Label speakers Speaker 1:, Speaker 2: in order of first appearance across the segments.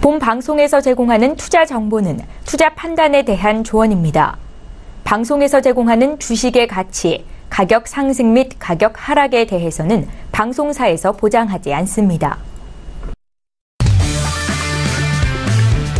Speaker 1: 본 방송에서 제공하는 투자 정보는 투자 판단에 대한 조언입니다. 방송에서 제공하는 주식의 가치, 가격 상승 및 가격 하락에 대해서는 방송사에서 보장하지 않습니다.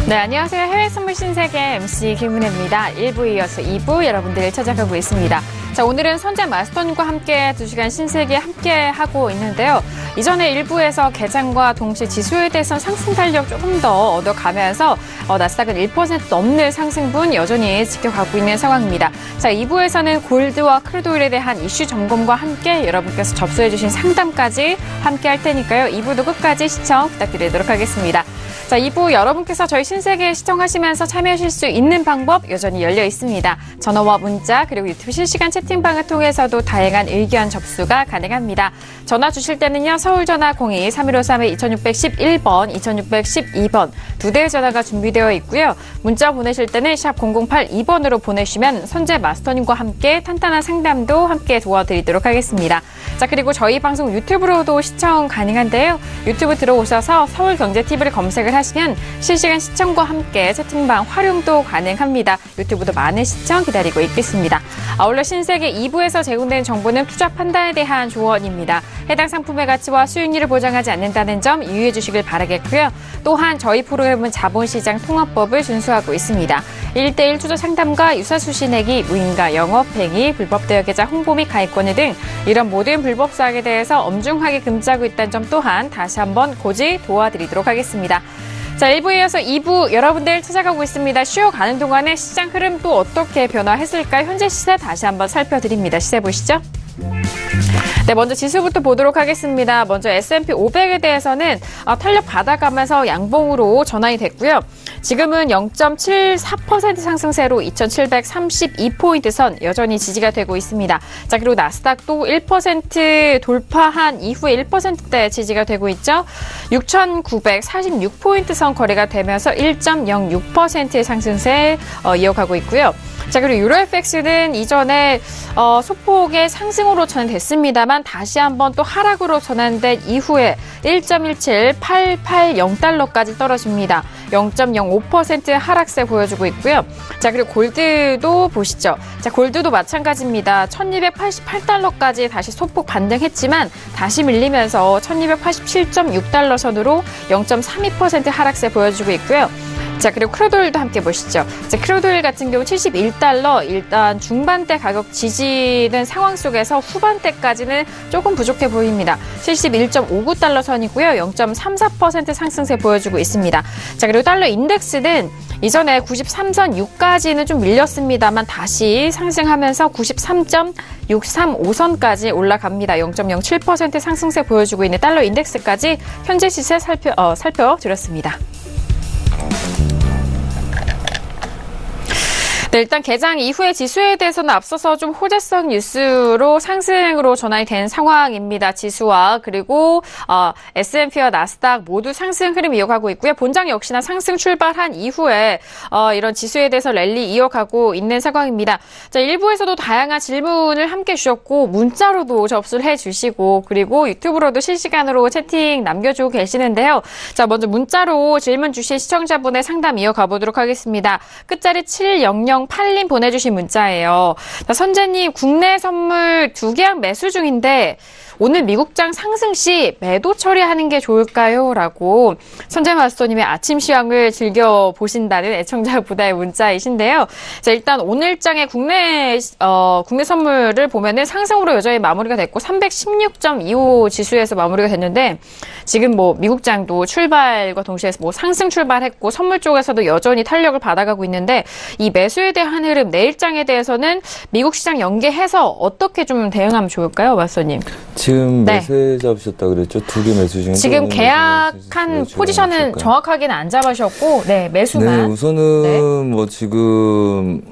Speaker 2: 네, 안녕하세요. 해외 선물 신세계 MC 김은혜입니다. 1부 이어서 2부 여러분들을 찾아가고 있습니다. 자, 오늘은 선재 마스터님과 함께 2시간 신세계 함께 하고 있는데요. 이전에 1부에서 개장과 동시에 지수에 대해서 상승 탄력 조금 더 얻어가면서 나스닥은 1% 넘는 상승분 여전히 지켜가고 있는 상황입니다. 자, 2부에서는 골드와 크루드오일에 대한 이슈 점검과 함께 여러분께서 접수해주신 상담까지 함께 할 테니까요. 2부도 끝까지 시청 부탁드리도록 하겠습니다. 자, 2부 여러분께서 저희 신세계 시청하시면서 참여하실 수 있는 방법 여전히 열려 있습니다. 전화와 문자 그리고 유튜브 실시간 채팅방을 통해서도 다양한 의견 접수가 가능합니다. 전화 주실 때는요. 서울전화 02-3153-2611번, 2612번 두 대의 전화가 준비되어 있고요. 문자 보내실 때는 샵 0082번으로 보내주시면 선재 마스터님과 함께 탄탄한 상담도 함께 도와드리도록 하겠습니다. 자, 그리고 저희 방송 유튜브로도 시청 가능한데요. 유튜브 들어오셔서 서울경제TV를 검색을 하시면 실시간 시청과 함께 채팅방 활용도 가능합니다. 유튜브도 많은 시청 기다리고 있겠습니다. 아울러 신세계 2부에서 제공된 정보는 투자 판단에 대한 조언입니다. 해당 상품의 가치와 수익률을 보장하지 않는다는 점 유의해 주시길 바라겠고요. 또한 저희 프로그램은 자본시장 통합법을 준수하고 있습니다. 1:1 투자 상담과 유사수시 내기, 무인가 영업행위, 불법 대여계좌 홍보 및 가입권을 등 이런 모든 불법 사항에 대해서 엄중하게 금지하고 있다는 점 또한 다시 한번 고지 도와드리도록 하겠습니다. 자, 1부에 이어서 2부 여러분들 찾아가고 있습니다. 쉬어가는 동안에 시장 흐름 또 어떻게 변화했을까요? 현재 시세 다시 한번 살펴드립니다. 시세 보시죠. 네, 먼저 지수부터 보도록 하겠습니다. 먼저 S&P 500에 대해서는 탄력 받아가면서 양봉으로 전환이 됐고요. 지금은 0.74% 상승세로 2,732포인트 선 여전히 지지가 되고 있습니다. 자, 그리고 나스닥도 1% 돌파한 이후에 1%대 지지가 되고 있죠. 6,946포인트 선 거래가 되면서 1.06%의 상승세 이어가고 있고요. 자, 그리고 유로FX는 이전에 소폭의 상승으로 전환됐습니다만 다시 한번 또 하락으로 전환된 이후에 1.17880달러까지 떨어집니다. 0.05% 하락세 보여주고 있고요. 자, 그리고 골드도 보시죠. 자, 골드도 마찬가지입니다. 1288달러까지 다시 소폭 반등했지만 다시 밀리면서 1287.6달러 선으로 0.32% 하락세 보여주고 있고요. 자, 그리고 크루드오일도 함께 보시죠. 자, 크루드오일 같은 경우 71달러, 일단 중반대 가격 지지는 상황 속에서 후반대까지는 조금 부족해 보입니다. 71.59달러 선이고요. 0.34% 상승세 보여주고 있습니다. 자, 그리고 달러 인덱스는 이전에 93선 6까지는 좀 밀렸습니다만 다시 상승하면서 93.635선까지 올라갑니다. 0.07% 상승세 보여주고 있는 달러 인덱스까지 현재 시세 살펴드렸습니다. 네, 일단 개장 이후의 지수에 대해서는 앞서서 좀 호재성 뉴스로 상승으로 전환이 된 상황입니다. 지수와 그리고 S&P와 나스닥 모두 상승 흐름 이어가고 있고요. 본장 역시나 상승 출발한 이후에 이런 지수에 대해서 랠리 이어가고 있는 상황입니다. 자, 일부에서도 다양한 질문을 함께 주셨고 문자로도 접수를 해주시고 그리고 유튜브로도 실시간으로 채팅 남겨주고 계시는데요. 자, 먼저 문자로 질문 주신 시청자분의 상담 이어가 보도록 하겠습니다. 끝자리 7008님 보내주신 문자예요. 자, 선재님, 국내 선물 2계약 매수 중인데 오늘 미국장 상승 시 매도 처리하는 게 좋을까요? 라고 선재 마스터님의 아침 시황을 즐겨보신다는 애청자분의 문자이신데요. 자, 일단 오늘장의 국내 선물을 보면은 상승으로 여전히 마무리가 됐고 316.25 지수에서 마무리가 됐는데 지금 미국장도 출발과 동시에 상승 출발했고 선물 쪽에서도 여전히 탄력을 받아가고 있는데 이 매수에 대한 흐름 내일장에 대해서는 미국 시장 연계해서 어떻게 좀 대응하면 좋을까요, 마스터님?
Speaker 3: 지금 매세 잡으셨다 그랬죠? 2개 매수 중에
Speaker 2: 지금 계약한 포지션은 정확하게는 안 잡으셨고 매수만.
Speaker 3: 네, 우선은 지금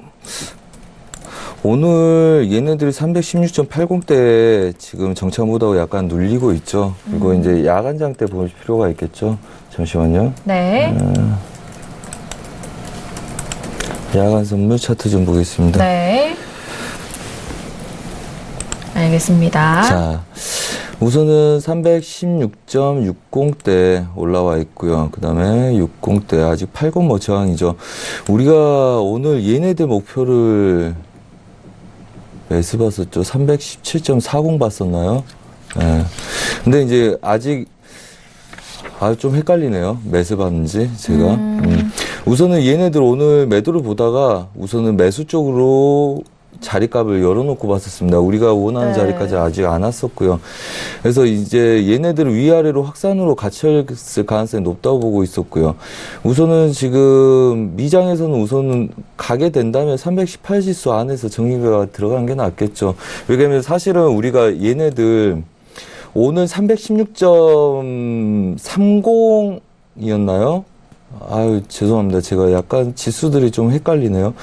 Speaker 3: 오늘 얘네들이 316.80대 지금 정착 못하고 약간 눌리고 있죠. 그리고 이제 야간장 때 볼 필요가 있겠죠. 잠시만요.
Speaker 2: 네.
Speaker 3: 야간 선물 차트 좀 보겠습니다.
Speaker 2: 네. 알겠습니다.
Speaker 3: 자, 우선은 316.60대 올라와 있고요. 그 다음에 60대, 아직 80 뭐 저항이죠. 우리가 오늘 얘네들 목표를 매수 봤었죠. 317.40 봤었나요? 네. 근데 이제 아직 좀 헷갈리네요. 매수 봤는지 제가. 우선은 얘네들 오늘 매도를 보다가 우선은 매수 쪽으로 자리값을 열어놓고 봤었습니다. 우리가 원하는 자리까지 아직 안 왔었고요. 그래서 이제 얘네들을 위아래로 확산으로 갇혔을 가능성이 높다고 보고 있었고요. 우선은 지금 미장에서는 우선은 가게 된다면 318 지수 안에서 정리가 들어가는 게 낫겠죠. 왜냐하면 사실은 우리가 얘네들 오늘 316.30이었나요? 아유, 죄송합니다. 제가 약간 지수들이 좀 헷갈리네요.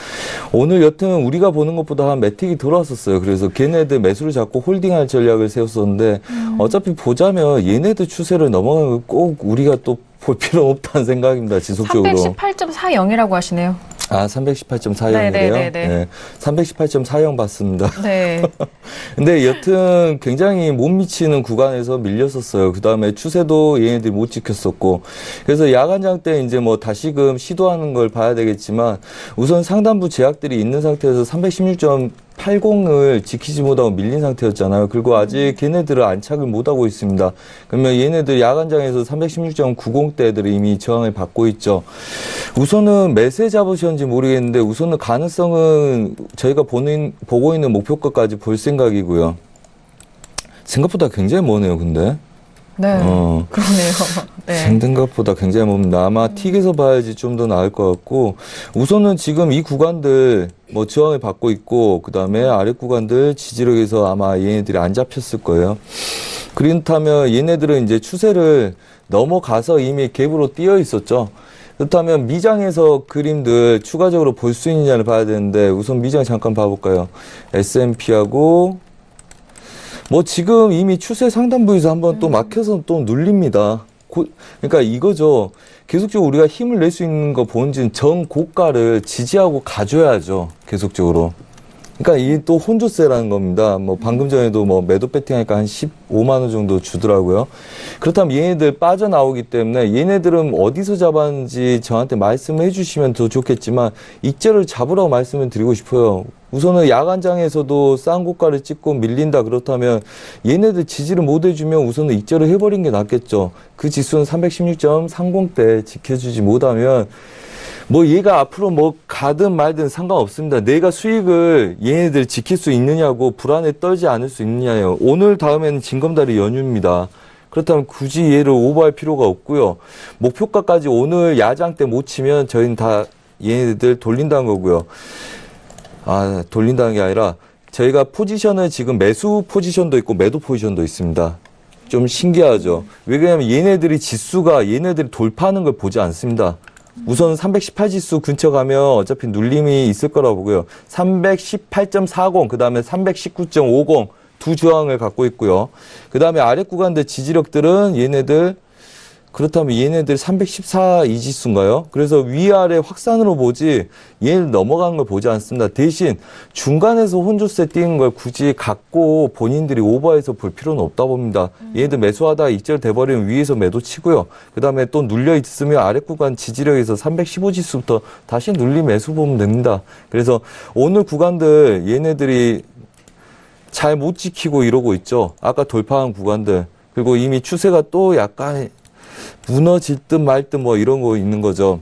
Speaker 3: 오늘 여튼 우리가 보는 것보다 한 매틱이 돌아왔었어요. 그래서 걔네들 매수를 잡고 홀딩할 전략을 세웠었는데 어차피 보자면 얘네들 추세를 넘어가는 거 꼭 우리가 또 볼 필요는 없다는 생각입니다. 지속적으로.
Speaker 2: 318.40이라고 하시네요.
Speaker 3: 318.40이래요? 네. 318.40 봤습니다.
Speaker 2: 네.
Speaker 3: 근데 여튼 굉장히 못 미치는 구간에서 밀렸었어요. 그 다음에 추세도 얘네들이 못 지켰었고. 그래서 야간장 때 이제 뭐 다시금 시도하는 걸 봐야 되겠지만 우선 상단부 제약들이 있는 상태에서 316.80을 지키지 못하고 밀린 상태였잖아요. 그리고 아직 걔네들은 안착을 못하고 있습니다. 그러면 얘네들 야간장에서 316.90대들이 이미 저항을 받고 있죠. 우선은 매세 잡으셨는지 모르겠는데 우선은 가능성은 저희가 보고 있는 목표가까지 볼 생각이고요. 생각보다 굉장히 머네요, 근데.
Speaker 2: 네. 그러네요. 네.
Speaker 3: 생각보다 굉장히 멉니다. 아마 틱에서 봐야지 좀 더 나을 것 같고, 우선은 지금 이 구간들 뭐 저항을 받고 있고, 그 다음에 아래 구간들 지지력에서 아마 얘네들이 안 잡혔을 거예요. 그렇다면 얘네들은 이제 추세를 넘어가서 이미 갭으로 뛰어 있었죠. 그렇다면 미장에서 그림들 추가적으로 볼 수 있느냐를 봐야 되는데, 우선 미장 잠깐 봐볼까요? S&P하고 뭐 지금 이미 추세 상단부에서 한번 또 막혀서 또 눌립니다. 그러니까 이거죠. 계속적으로 우리가 힘을 낼 수 있는 거 본진 정고가를 지지하고 가줘야죠. 계속적으로. 그러니까 이게 또 혼조세라는 겁니다. 뭐 방금 전에도 뭐 매도 배팅하니까 한 15만 원 정도 주더라고요. 그렇다면 얘네들 빠져나오기 때문에 얘네들은 어디서 잡았는지 저한테 말씀을 해주시면 더 좋겠지만 익절을 잡으라고 말씀을 드리고 싶어요. 우선은 야간장에서도 싼 고가를 찍고 밀린다 그렇다면 얘네들 지지를 못 해주면 우선은 익절을 해버린 게 낫겠죠. 그 지수는 316.30대 지켜주지 못하면 뭐 얘가 앞으로 뭐 가든 말든 상관없습니다. 내가 수익을 얘네들 지킬 수 있느냐고 불안에 떨지 않을 수 있느냐요. 오늘 다음에는 징검다리 연휴입니다. 그렇다면 굳이 얘를 오버할 필요가 없고요. 목표가까지 오늘 야장 때 못 치면 저희는 다 얘네들 돌린다는 거고요. 돌린다는 게 아니라 저희가 포지션을 지금 매수 포지션도 있고 매도 포지션도 있습니다. 좀 신기하죠. 왜냐하면 얘네들이 지수가 얘네들이 돌파하는 걸 보지 않습니다. 우선 318 지수 근처 가면 어차피 눌림이 있을 거라고 보고요. 318.40, 그 다음에 319.50 두 저항을 갖고 있고요. 그 다음에 아래 구간들 지지력들은 얘네들 그렇다면 얘네들 314 이 지수인가요? 그래서 위아래 확산으로 보지 얘를 넘어가는 걸 보지 않습니다. 대신 중간에서 혼조세 띄는 걸 굳이 갖고 본인들이 오버해서 볼 필요는 없다 봅니다. 얘네들 매수하다 익절 돼버리면 위에서 매도 치고요. 그 다음에 또 눌려 있으면 아래 구간 지지력에서 315 지수부터 다시 눌리 매수 보면 됩니다. 그래서 오늘 구간들 얘네들이 잘 못 지키고 이러고 있죠. 아까 돌파한 구간들. 그리고 이미 추세가 또 약간 무너질 듯 말 듯 뭐 이런 거 있는 거죠.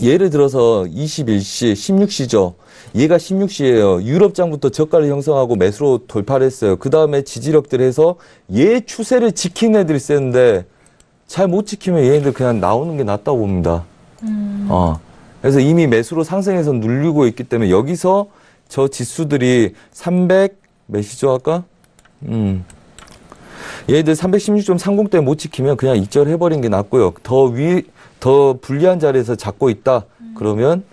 Speaker 3: 예를 들어서 21시, 16시죠. 얘가 16시예요. 유럽장부터 저가를 형성하고 매수로 돌파를 했어요. 그 다음에 지지력들 해서 얘 추세를 지킨 애들이 세는데 잘 못 지키면 얘네들 그냥 나오는 게 낫다고 봅니다. 그래서 이미 매수로 상승해서 눌리고 있기 때문에 여기서 저 지수들이 300 몇이죠 아까? 얘들 316.30대 못 지키면 그냥 익절해버린 게 낫고요. 더 불리한 자리에서 잡고 있다. 그러면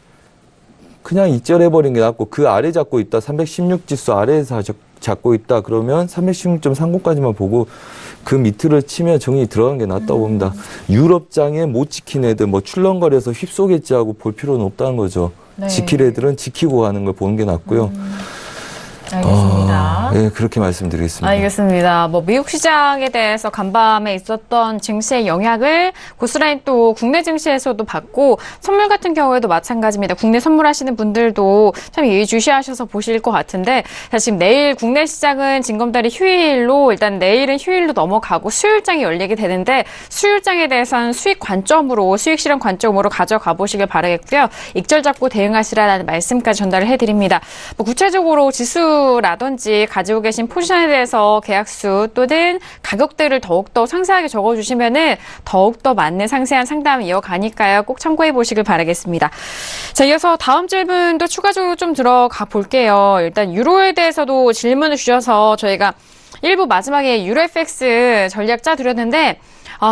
Speaker 3: 그냥 익절해버린 게 낫고 그 아래 잡고 있다. 316 지수 아래에서 잡고 있다. 그러면 316.30까지만 보고 그 밑을 치면 정리 들어간 게 낫다고 봅니다. 유럽장에 못 지킨 애들 뭐 출렁거려서 휩쏘겠지 하고 볼 필요는 없다는 거죠. 네. 지킬 애들은 지키고 가는 걸 보는 게 낫고요.
Speaker 2: 알겠습니다.
Speaker 3: 네, 그렇게 말씀드리겠습니다.
Speaker 2: 알겠습니다. 뭐 미국 시장에 대해서 간밤에 있었던 증시의 영향을 고스란히 또 국내 증시에서도 받고 선물 같은 경우에도 마찬가지입니다. 국내 선물하시는 분들도 참 예의주시하셔서 보실 것 같은데 지금 내일 국내 시장은 징검다리 휴일로 일단 내일은 휴일로 넘어가고 수요일장이 열리게 되는데 수요일장에 대해서는 수익 관점으로 수익 실현 관점으로 가져가 보시길 바라겠고요. 익절 잡고 대응하시라는 말씀까지 전달을 해드립니다. 뭐 구체적으로 지수라든지 가지고 계신 포지션에 대해서 계약수 또는 가격대를 더욱더 상세하게 적어주시면은 더욱더 맞는 상세한 상담 이어가니까요. 꼭 참고해 보시길 바라겠습니다. 자, 이어서 다음 질문도 추가적으로 좀 들어가 볼게요. 일단 유로에 대해서도 질문을 주셔서 저희가 일부 마지막에 유로FX 전략 짜 드렸는데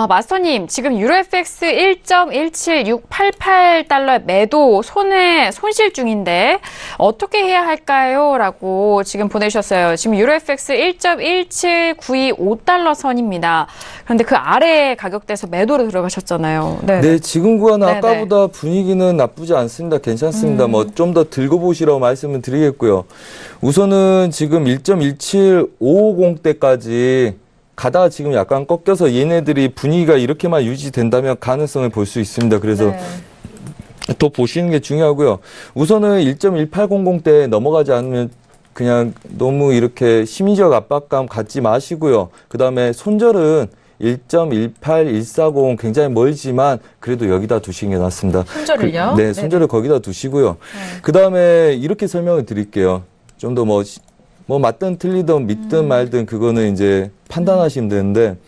Speaker 2: 마스터님, 지금 유로FX 1.17688달러 매도 손실 중인데 어떻게 해야 할까요? 라고 지금 보내주셨어요. 지금 유로FX 1.17925달러 선입니다. 그런데 그 아래 가격대에서 매도로 들어가셨잖아요.
Speaker 3: 네, 지금 구간은
Speaker 2: 네네.
Speaker 3: 아까보다 분위기는 나쁘지 않습니다. 괜찮습니다. 뭐 좀 더 들고 보시라고 말씀을 드리겠고요. 우선은 지금 1.17550대까지 가다가 지금 약간 꺾여서 얘네들이 분위기가 이렇게만 유지된다면 가능성을 볼 수 있습니다. 그래서 더 보시는 게 중요하고요. 우선은 1.1800대 넘어가지 않으면 그냥 너무 이렇게 심리적 압박감 갖지 마시고요. 그 다음에 손절은 1.18140 굉장히 멀지만 그래도 여기다 두시는 게 낫습니다.
Speaker 2: 손절을요?
Speaker 3: 네, 손절을 거기다 두시고요. 그 다음에 이렇게 설명을 드릴게요. 좀 더 뭐 맞든 틀리든 믿든 말든 그거는 이제 판단하시면 되는데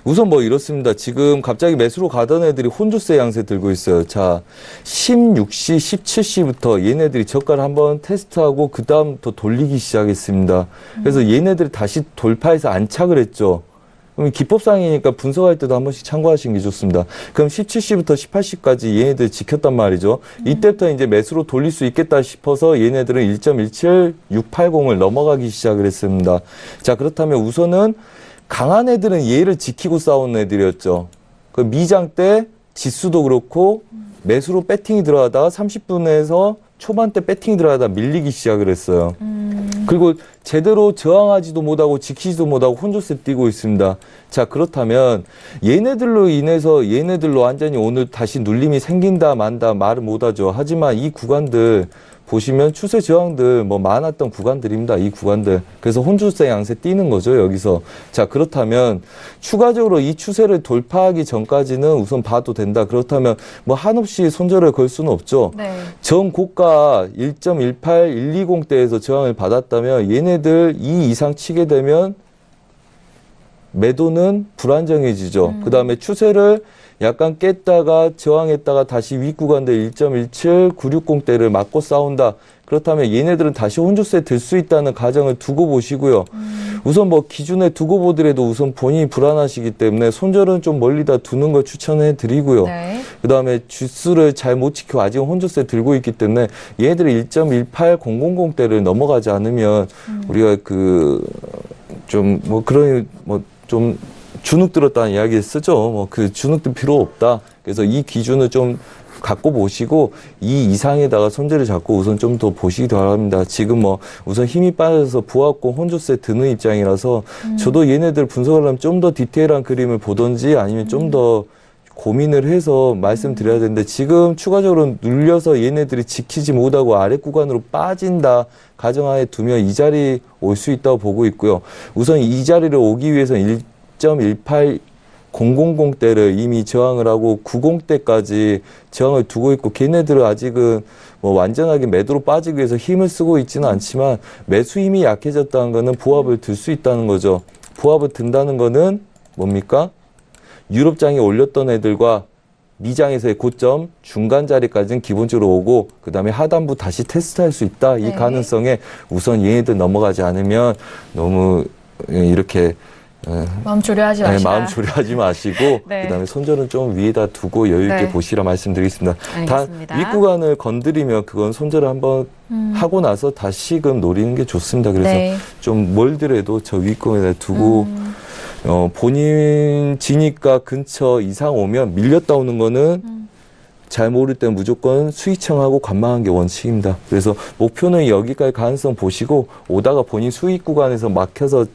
Speaker 3: 우선 뭐 이렇습니다. 지금 갑자기 매수로 가던 애들이 혼조세 양세 들고 있어요. 자, 16시, 17시부터 얘네들이 저가를 한번 테스트하고 그 다음 또 돌리기 시작했습니다. 그래서 얘네들이 다시 돌파해서 안착을 했죠. 그럼 기법상이니까 분석할 때도 한 번씩 참고하시는 게 좋습니다. 그럼 17시부터 18시까지 얘네들 지켰단 말이죠. 이때부터 이제 매수로 돌릴 수 있겠다 싶어서 얘네들은 1.17680을 넘어가기 시작을 했습니다. 자, 그렇다면 우선은 강한 애들은 얘를 지키고 싸운 애들이었죠. 그 미장 때 지수도 그렇고 매수로 배팅이 들어가다가 30분에서 초반대 배팅이 들어가다 밀리기 시작을 했어요. 그리고 제대로 저항하지도 못하고 지키지도 못하고 혼조세 뛰고 있습니다. 자, 그렇다면 얘네들로 인해서 얘네들로 완전히 오늘 다시 눌림이 생긴다 만다 말을 못하죠. 하지만 이 구간들 보시면 추세 저항들 뭐 많았던 구간들입니다. 이 구간들. 그래서 혼조세 양세 뛰는 거죠, 여기서. 자, 그렇다면 추가적으로 이 추세를 돌파하기 전까지는 우선 봐도 된다. 그렇다면 뭐 한없이 손절을 걸 수는 없죠.
Speaker 2: 네.
Speaker 3: 전 고가 1.18120대에서 저항을 받았다면 얘네들 이 이상 치게 되면 매도는 불안정해지죠. 그 다음에 추세를 약간 깼다가 저항했다가 다시 윗구간대 1.17960대를 맞고 싸운다. 그렇다면 얘네들은 다시 혼조세 들 수 있다는 가정을 두고 보시고요. 우선 뭐 기준에 두고 보더라도 우선 본인이 불안하시기 때문에 손절은 좀 멀리다 두는 걸 추천해 드리고요.
Speaker 2: 네.
Speaker 3: 그 다음에 주수를 잘 못 지키고 아직 혼조세 들고 있기 때문에 얘네들이 1.18000대를 넘어가지 않으면 우리가 좀 주눅 들었다는 이야기 쓰죠. 뭐 그 주눅들 필요 없다. 그래서 이 기준을 좀 갖고 보시고 이 이상에다가 손절을 잡고 우선 좀 더 보시기 바랍니다. 지금 뭐 우선 힘이 빠져서 부합공 혼조세 드는 입장이라서 저도 얘네들 분석하려면 좀 더 디테일한 그림을 보던지 아니면 좀 더 고민을 해서 말씀드려야 되는데 지금 추가적으로 눌려서 얘네들이 지키지 못하고 아래 구간으로 빠진다 가정하에 두면 이 자리 올 수 있다고 보고 있고요. 우선 이 자리를 오기 위해서는 1.18000대를 이미 저항을 하고 90대까지 저항을 두고 있고 걔네들은 아직은 뭐 완전하게 매도로 빠지기 위해서 힘을 쓰고 있지는 않지만 매수 힘이 약해졌다는 거는 보합을 들 수 있다는 거죠. 보합을 든다는 거는 뭡니까? 유럽장에 올렸던 애들과 미장에서의 고점 중간 자리까지는 기본적으로 오고 그 다음에 하단부 다시 테스트할 수 있다. 이 가능성에 우선 얘네들 넘어가지 않으면 너무 이렇게
Speaker 2: 마음 조려하지 마시라.
Speaker 3: 마음 조려하지 마시고
Speaker 2: 네.
Speaker 3: 그다음에 손절은 좀 위에다 두고 여유 있게
Speaker 2: 네.
Speaker 3: 보시라 말씀드리겠습니다.
Speaker 2: 알겠습니다.
Speaker 3: 단 윗구간을 건드리면 그건 손절을 한번 하고 나서 다시금 노리는 게 좋습니다. 그래서
Speaker 2: 네.
Speaker 3: 좀 멀더라도 저 윗구간에 두고 본인 진입가 근처 이상 오면 밀렸다 오는 거는 잘 모를 때는 무조건 수익청하고 관망하는 게 원칙입니다. 그래서 목표는 여기까지 가능성 보시고 오다가 본인 수익 구간에서 막혀서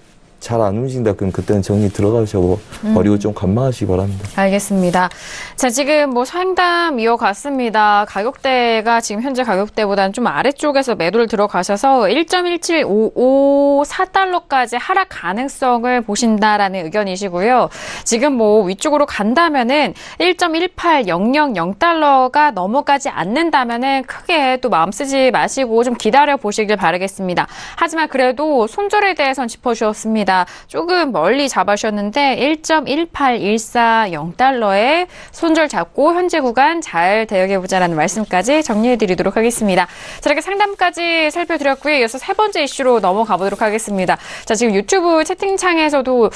Speaker 3: 잘 안 움직인다. 그럼 그때는 정리 들어가셔 버리고 좀 관망하시기 바랍니다.
Speaker 2: 알겠습니다. 자, 지금 뭐 상담 이어갔습니다. 가격대가 지금 현재 가격대보다는 좀 아래쪽에서 매도를 들어가셔서 1.17554달러까지 하락 가능성을 보신다라는 의견이시고요. 지금 뭐 위쪽으로 간다면은 1.18000달러가 넘어가지 않는다면은 크게 또 마음 쓰지 마시고 좀 기다려 보시길 바라겠습니다. 하지만 그래도 손절에 대해서는 짚어주었습니다. 조금 멀리 잡아주셨는데 1.18140달러에 손절 잡고 현재 구간 잘 대응해보자라는 말씀까지 정리해드리도록 하겠습니다. 자, 이렇게 상담까지 살펴드렸고요. 이어서 세 번째 이슈로 넘어가 보도록 하겠습니다. 자, 지금 유튜브 채팅창에서도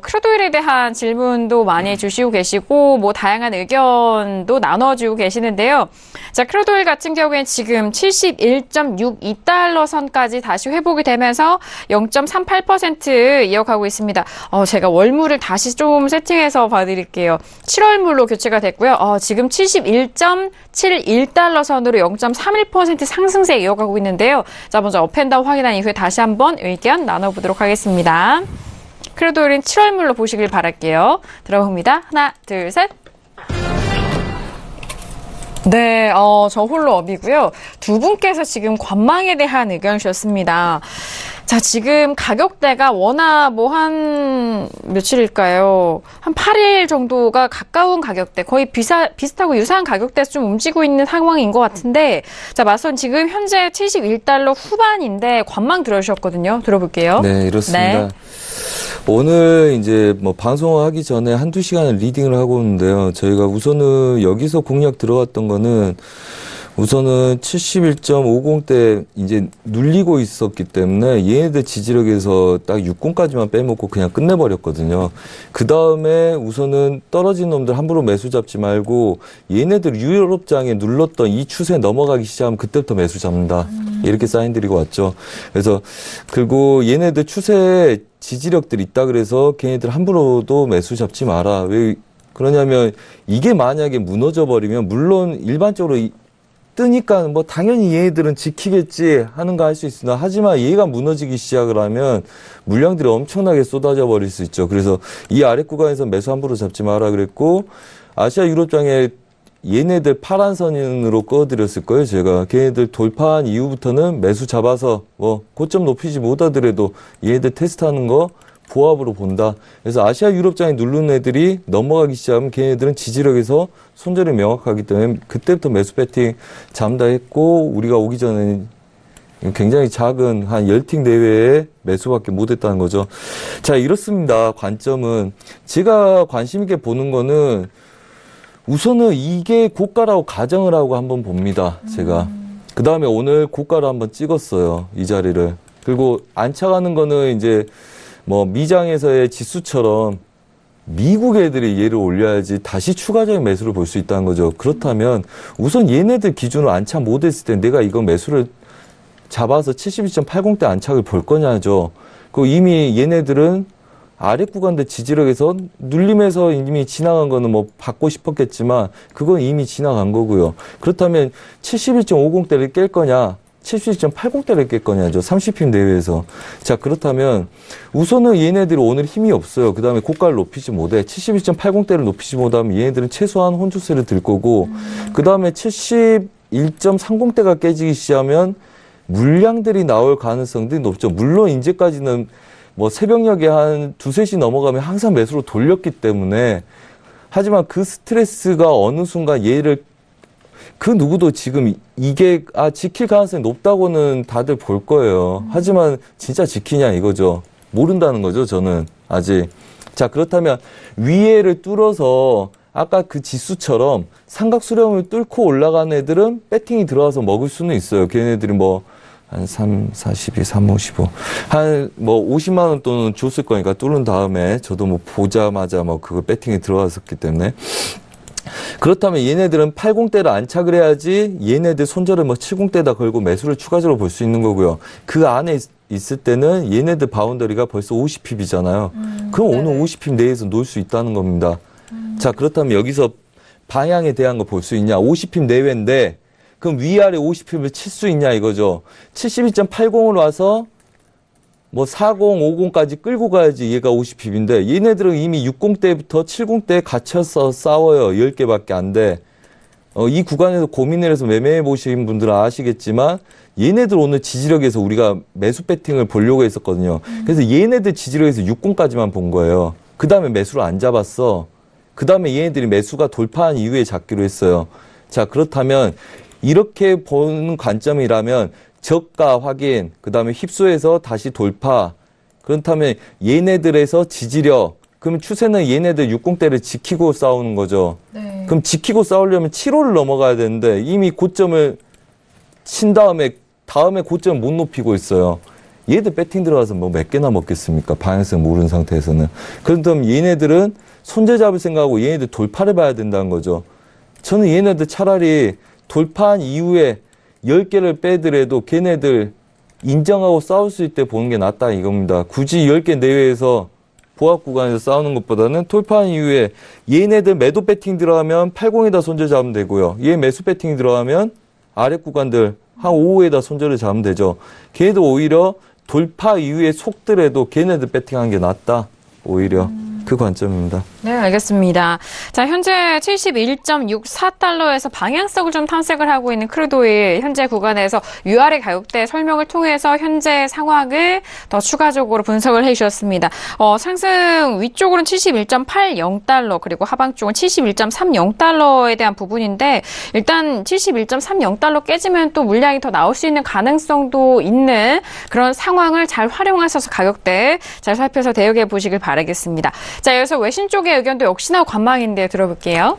Speaker 2: 크루드오일에 대한 질문도 많이 주시고 계시고 뭐 다양한 의견도 나눠주고 계시는데요. 자, 크루드오일 같은 경우에는 지금 71.62달러 선까지 다시 회복이 되면서 0.38% 이어가고 있습니다. 제가 월물을 다시 좀 세팅해서 봐드릴게요. 7월물로 교체가 됐고요. 지금 71.71달러 선으로 0.31% 상승세 이어가고 있는데요. 자, 먼저 업앤다운 확인한 이후에 다시 한번 의견 나눠보도록 하겠습니다. 크루드오일은 7월물로 보시길 바랄게요. 들어봅니다. 하나, 둘, 셋. 네, 저 홀로 업이고요. 두 분께서 지금 관망에 대한 의견을 주셨습니다. 자, 지금 가격대가 워낙 뭐 한 며칠일까요? 한 8일 정도가 가까운 가격대, 거의 비슷하고 유사한 가격대에서 좀 움직이고 있는 상황인 것 같은데, 자, 마선 지금 현재 71달러 후반인데 관망 들어주셨거든요. 들어볼게요.
Speaker 3: 네, 이렇습니다.
Speaker 2: 네.
Speaker 3: 오늘 이제 뭐 방송을 하기 전에 한두 시간을 리딩을 하고 있는데요. 저희가 우선은 여기서 공략 들어갔던 거는 우선은 71.50대 이제 눌리고 있었기 때문에 얘네들 지지력에서 딱 60까지만 빼먹고 그냥 끝내버렸거든요. 그 다음에 우선은 떨어진 놈들 함부로 매수 잡지 말고 얘네들 유럽장에 눌렀던 이 추세 넘어가기 시작하면 그때부터 매수 잡는다. 이렇게 사인 드리고 왔죠. 그래서 그리고 얘네들 추세에 지지력들이 있다 그래서 걔네들 함부로도 매수 잡지 마라. 왜 그러냐면 이게 만약에 무너져 버리면 물론 일반적으로 뜨니까 뭐 당연히 얘네들은 지키겠지 하는 거 할 수 있으나 하지만 얘가 무너지기 시작을 하면 물량들이 엄청나게 쏟아져 버릴 수 있죠. 그래서 이 아래 구간에서 매수 함부로 잡지 마라 그랬고 아시아 유럽장에 얘네들 파란 선으로 꺼드렸을 거예요. 제가 걔네들 돌파한 이후부터는 매수 잡아서 뭐 고점 높이지 못하더라도 얘네들 테스트하는 거 보합으로 본다. 그래서 아시아 유럽장에 누른 애들이 넘어가기 시작하면 걔네들은 지지력에서 손절이 명확하기 때문에 그때부터 매수 배팅 잠다 했고 우리가 오기 전에는 굉장히 작은 한 10팅 내외의 매수밖에 못했다는 거죠. 자, 이렇습니다. 관점은 제가 관심 있게 보는 거는 우선은 이게 고가라고 가정을 하고 한번 봅니다. 제가. 그 다음에 오늘 고가로 한번 찍었어요. 이 자리를. 그리고 안착하는 거는 이제 뭐 미장에서의 지수처럼 미국 애들이 얘를 올려야지 다시 추가적인 매수를 볼 수 있다는 거죠. 그렇다면 우선 얘네들 기준으로 안착 못했을 때 내가 이거 매수를 잡아서 72.80대 안착을 볼 거냐죠. 그 이미 얘네들은 아래 구간대 지지력에서 눌림에서 이미 지나간 거는 뭐 받고 싶었겠지만 그건 이미 지나간 거고요. 그렇다면 71.50대를 깰 거냐 71.80대를 깰 거냐죠. 30핍 내외에서. 자, 그렇다면 우선은 얘네들이 오늘 힘이 없어요. 그 다음에 고가를 높이지 못해. 71.80대를 높이지 못하면 얘네들은 최소한 혼주세를 들 거고 그 다음에 71.30대가 깨지기 시작하면 물량들이 나올 가능성들이 높죠. 물론 이제까지는 뭐 새벽녘에 한 2, 3시 넘어가면 항상 매수로 돌렸기 때문에 하지만 그 스트레스가 어느 순간 얘를 그 누구도 지금 이게 지킬 가능성이 높다고는 다들 볼 거예요. 하지만 진짜 지키냐 이거죠. 모른다는 거죠. 저는 아직. 자, 그렇다면 위에를 뚫어서 아까 그 지수처럼 삼각 수렴을 뚫고 올라가는 애들은 배팅이 들어와서 먹을 수는 있어요. 걔네들이 뭐 한 3, 42, 3, 55. 한 뭐 50만 원 돈은 줬을 거니까 뚫은 다음에 저도 뭐 보자마자 뭐 그거 배팅이 들어왔었기 때문에 그렇다면 얘네들은 80대를 안착을 해야지 얘네들 손절을 뭐 70대다 걸고 매수를 추가적으로 볼 수 있는 거고요. 그 안에 있을 때는 얘네들 바운더리가 벌써 50핍이잖아요. 그럼 오늘 50핍 내에서 놀 수 있다는 겁니다. 자, 그렇다면 여기서 방향에 대한 거 볼 수 있냐. 50핍 내외인데 그럼 위아래 50핍을 칠 수 있냐 이거죠. 72.80으로 와서 뭐 40, 50까지 끌고 가야지 얘가 50핍인데 얘네들은 이미 60대부터 70대에 갇혀서 싸워요. 10개밖에 안 돼. 이 구간에서 고민을 해서 매매해 보신 분들은 아시겠지만 얘네들 오늘 지지력에서 우리가 매수 배팅을 보려고 했었거든요. 그래서 얘네들 지지력에서 60까지만 본 거예요. 그 다음에 매수를 안 잡았어. 그 다음에 얘네들이 매수가 돌파한 이후에 잡기로 했어요. 자, 그렇다면 이렇게 보는 관점이라면 저가 확인, 그 다음에 휩소해서 다시 돌파. 그렇다면 얘네들에서 지지력, 그럼 추세는 얘네들 60대를 지키고 싸우는 거죠.
Speaker 2: 네.
Speaker 3: 그럼 지키고 싸우려면 7호를 넘어가야 되는데 이미 고점을 친 다음에 고점을 못 높이고 있어요. 얘들 배팅 들어가서 뭐 몇 개나 먹겠습니까? 방향성 모르는 상태에서는. 그렇다면 얘네들은 손재 잡을 생각하고 얘네들 돌파를 봐야 된다는 거죠. 저는 얘네들 차라리 돌파한 이후에 10개를 빼더라도 걔네들 인정하고 싸울 수 있을 때 보는 게 낫다 이겁니다. 굳이 10개 내외에서 보합 구간에서 싸우는 것보다는 돌파한 이후에 얘네들 매도 배팅 들어가면 80에다 손절 잡으면 되고요. 얘 매수 배팅이 들어가면 아래 구간들 한 5호에다 손절을 잡으면 되죠. 걔도 오히려 돌파 이후에 속더라도 걔네들 배팅하는 게 낫다. 오히려. 그 관점입니다.
Speaker 2: 네, 알겠습니다. 자, 현재 71.64달러에서 방향성을 좀 탐색을 하고 있는 크루드오일 현재 구간에서 위아래 가격대 설명을 통해서 현재 상황을 더 추가적으로 분석을 해주셨습니다. 상승 위쪽으로는 71.80달러 그리고 하방 쪽은 71.30달러에 대한 부분인데 일단 71.30달러 깨지면 또 물량이 더 나올 수 있는 가능성도 있는 그런 상황을 잘 활용하셔서 가격대 잘 살펴서 대응해 보시길 바라겠습니다. 자, 이어서 외신 쪽의 의견도 역시나 관망인데 들어볼게요.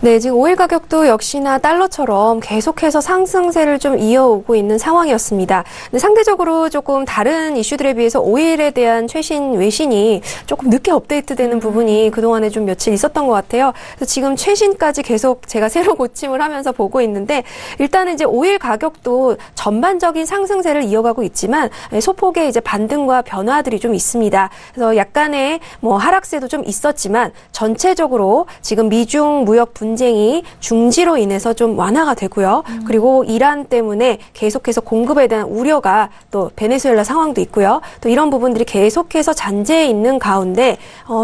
Speaker 4: 네, 지금 오일 가격도 역시나 달러처럼 계속해서 상승세를 좀 이어오고 있는 상황이었습니다. 근데 상대적으로 조금 다른 이슈들에 비해서 오일에 대한 최신 외신이 조금 늦게 업데이트되는 부분이 그동안에 좀 며칠 있었던 것 같아요. 그래서 지금 최신까지 계속 제가 새로 고침을 하면서 보고 있는데 일단은 이제 오일 가격도 전반적인 상승세를 이어가고 있지만 소폭의 이제 반등과 변화들이 좀 있습니다. 그래서 약간의 뭐 하락세도 좀 있었지만 전체적으로 지금 미중 무역 분쟁이 중지로 인해서 좀 완화가 되고요. 그리고 이란 때문에 계속해서 공급에 대한 우려가 또 베네수엘라 상황도 있고요. 또 이런 부분들이 계속해서 잔재해 있는 가운데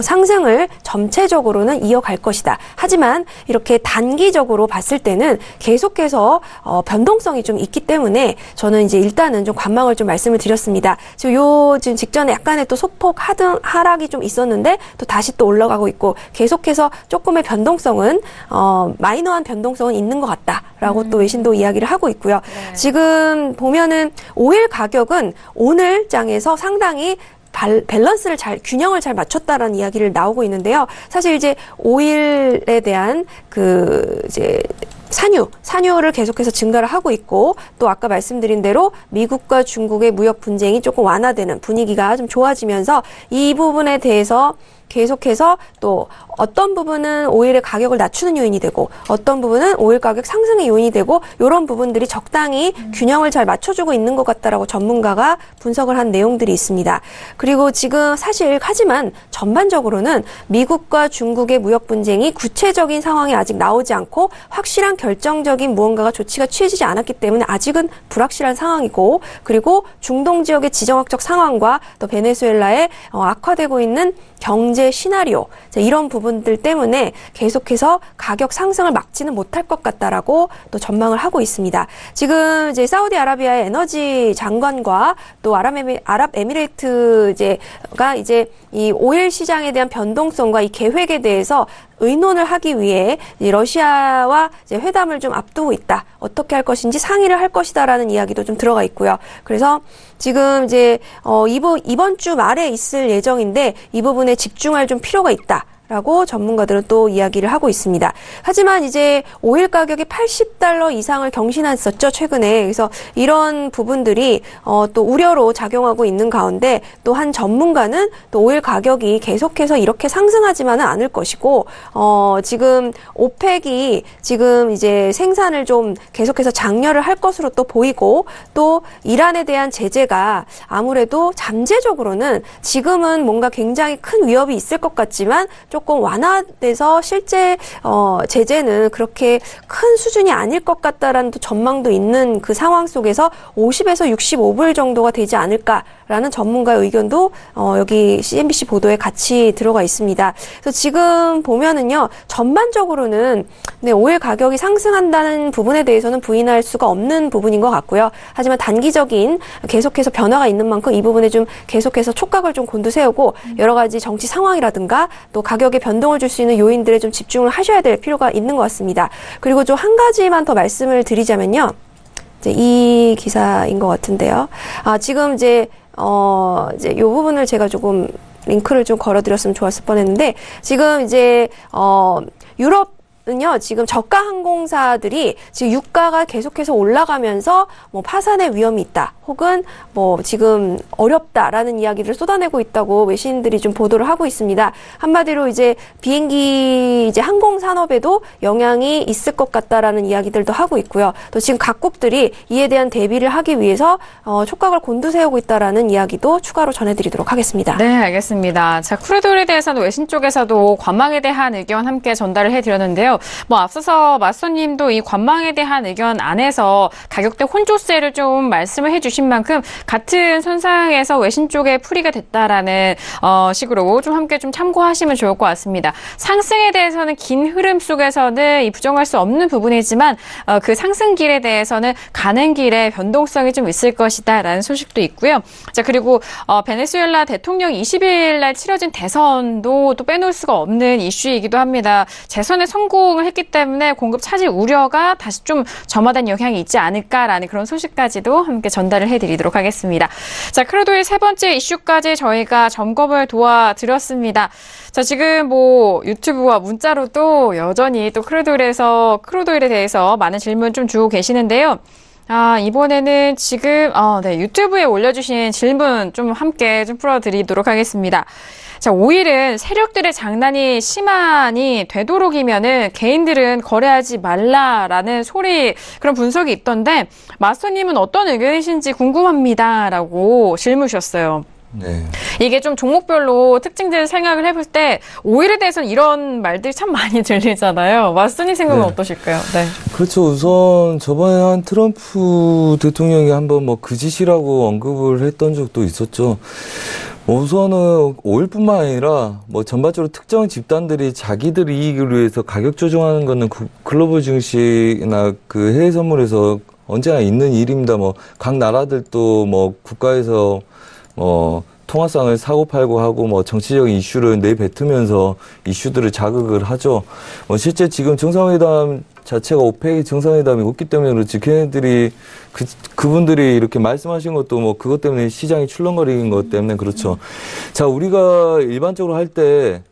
Speaker 4: 상승을 전체적으로는 이어갈 것이다. 하지만 이렇게 단기적으로 봤을 때는 계속해서 변동성이 좀 있기 때문에 저는 이제 일단은 좀 관망을 좀 말씀을 드렸습니다. 지금 직전에 약간의 또 소폭 하락이 좀 있었는데 또 다시 또 올라가고 있고 계속해서 조금의 변동성은 마이너한 변동성은 있는 것 같다라고 또 외신도 이야기를 하고 있고요.
Speaker 2: 네.
Speaker 4: 지금 보면은 오일 가격은 오늘 장에서 상당히 밸런스를 균형을 잘 맞췄다라는 이야기를 나오고 있는데요. 사실 이제 오일에 대한 이제 산유를 계속해서 증가를 하고 있고 또 아까 말씀드린 대로 미국과 중국의 무역 분쟁이 조금 완화되는 분위기가 좀 좋아지면서 이 부분에 대해서 계속해서 또 어떤 부분은 오일의 가격을 낮추는 요인이 되고 어떤 부분은 오일 가격 상승의 요인이 되고 이런 부분들이 적당히 균형을 잘 맞춰주고 있는 것 같다라고 전문가가 분석을 한 내용들이 있습니다. 그리고 지금 하지만 전반적으로는 미국과 중국의 무역 분쟁이 구체적인 상황이 아직 나오지 않고 확실한 결정적인 무언가가 조치가 취해지지 않았기 때문에 아직은 불확실한 상황이고 그리고 중동 지역의 지정학적 상황과 또 베네수엘라의 악화되고 있는 경제 시나리오 이런 부분들 때문에 계속해서 가격 상승을 막지는 못할 것 같다라고 또 전망을 하고 있습니다. 지금 이제 사우디아라비아의 에너지 장관과 또 아랍에미레이트가 이제 이 오일 시장에 대한 변동성과 이 계획에 대해서 의논을 하기 위해 러시아와 이제 회담을 좀 앞두고 있다. 어떻게 할 것인지 상의를 할 것이다라는 이야기도 좀 들어가 있고요. 그래서 지금 이제 이번 주 말에 있을 예정인데 이 부분에 집중할 좀 필요가 있다. 라고 전문가들은 또 이야기를 하고 있습니다. 하지만 이제 오일 가격이 $80 이상을 경신했었죠, 최근에. 그래서 이런 부분들이 또 우려로 작용하고 있는 가운데 또 한 전문가는 또 오일 가격이 계속해서 이렇게 상승하지만은 않을 것이고 지금 오펙이 지금 이제 생산을 좀 계속해서 장려를 할 것으로 또 보이고 또 이란에 대한 제재가 아무래도 잠재적으로는 지금은 뭔가 굉장히 큰 위협이 있을 것 같지만 조금 완화돼서 실제 제재는 그렇게 큰 수준이 아닐 것 같다라는 또 전망도 있는 그 상황 속에서 50에서 65불 정도가 되지 않을까라는 전문가의 의견도 여기 CNBC 보도에 같이 들어가 있습니다. 그래서 지금 보면은요, 전반적으로는 네, 오일 가격이 상승한다는 부분에 대해서는 부인할 수가 없는 부분인 것 같고요. 하지만 단기적인 계속해서 변화가 있는 만큼 이 부분에 좀 계속해서 촉각을 좀 곤두세우고 여러 가지 정치 상황이라든가 또 가격에 변동을 줄 수 있는 요인들에 좀 집중을 하셔야 될 필요가 있는 것 같습니다. 그리고 좀 한 가지만 더 말씀을 드리자면요. 이제 이 기사인 것 같은데요. 지금 이제 이 부분을 제가 조금 링크를 좀 걸어드렸으면 좋았을 뻔했는데, 지금 이제 유럽은요, 지금 저가 항공사들이 지금 유가가 계속해서 올라가면서 뭐 파산의 위험이 있다, 혹은 뭐 지금 어렵다라는 이야기를 쏟아내고 있다고 외신들이 좀 보도를 하고 있습니다. 한마디로 이제 비행기 이제 항공 산업에도 영향이 있을 것 같다라는 이야기들도 하고 있고요. 또 지금 각국들이 이에 대한 대비를 하기 위해서 촉각을 곤두세우고 있다라는 이야기도 추가로 전해드리도록 하겠습니다.
Speaker 2: 네, 알겠습니다. 자, 크루드오일에 대해서는 외신 쪽에서도 관망에 대한 의견 함께 전달을 해드렸는데요. 뭐 앞서서 마스터님도 이 관망에 대한 의견 안에서 가격대 혼조세를 좀 말씀을 해주신 만큼 같은 선상에서 외신 쪽에 풀이가 됐다라는 식으로 좀 함께 좀 참고하시면 좋을 것 같습니다. 상승에 대해서는 긴 흐름 속에서는 이 부정할 수 없는 부분이지만 그 상승길에 대해서는 가는 길에 변동성이 좀 있을 것이다라는 소식도 있고요. 자, 그리고 베네수엘라 대통령 20일 날 치러진 대선도 또 빼놓을 수가 없는 이슈이기도 합니다. 재선에 성공을 했기 때문에 공급 차질 우려가 다시 좀 점화된 영향이 있지 않을까라는 그런 소식까지도 함께 전달을 해드리도록 하겠습니다. 자, 크루드오일 세 번째 이슈까지 저희가 점검을 도와드렸습니다. 자, 지금 뭐 유튜브와 문자로도 여전히 또 크루드오일에 대해서 많은 질문 좀 주고 계시는데요. 이번에는 지금 네, 유튜브에 올려주신 질문 좀 함께 좀 풀어드리도록 하겠습니다. 자, 오일은 세력들의 장난이 심하니 되도록이면은 개인들은 거래하지 말라라는 그런 분석이 있던데, 마스터님은 어떤 의견이신지 궁금합니다라고 질문 주셨어요.
Speaker 3: 네.
Speaker 2: 이게 좀 종목별로 특징들을 생각을 해볼 때 오일에 대해서는 이런 말들이 참 많이 들리잖아요. 마스터님 생각은
Speaker 3: 네.
Speaker 2: 어떠실까요? 네.
Speaker 3: 그렇죠. 우선 저번에 한 트럼프 대통령이 한번 뭐 그 짓이라고 언급을 했던 적도 있었죠. 우선은 오일뿐만 아니라 뭐 전반적으로 특정 집단들이 자기들 이익을 위해서 가격 조정하는 거는 글로벌 증시나 그 해외 선물에서 언제나 있는 일입니다. 뭐 각 나라들도 뭐 국가에서 통화상을 사고팔고 하고 뭐 정치적인 이슈를 내뱉으면서 이슈들을 자극을 하죠. 실제 지금 정상회담 자체가 오펙 정상회담이 없기 때문에 그렇지, 걔네들이 그분들이 이렇게 말씀하신 것도 뭐 그것 때문에 시장이 출렁거리는 것 때문에 그렇죠. 자, 우리가 일반적으로 할 때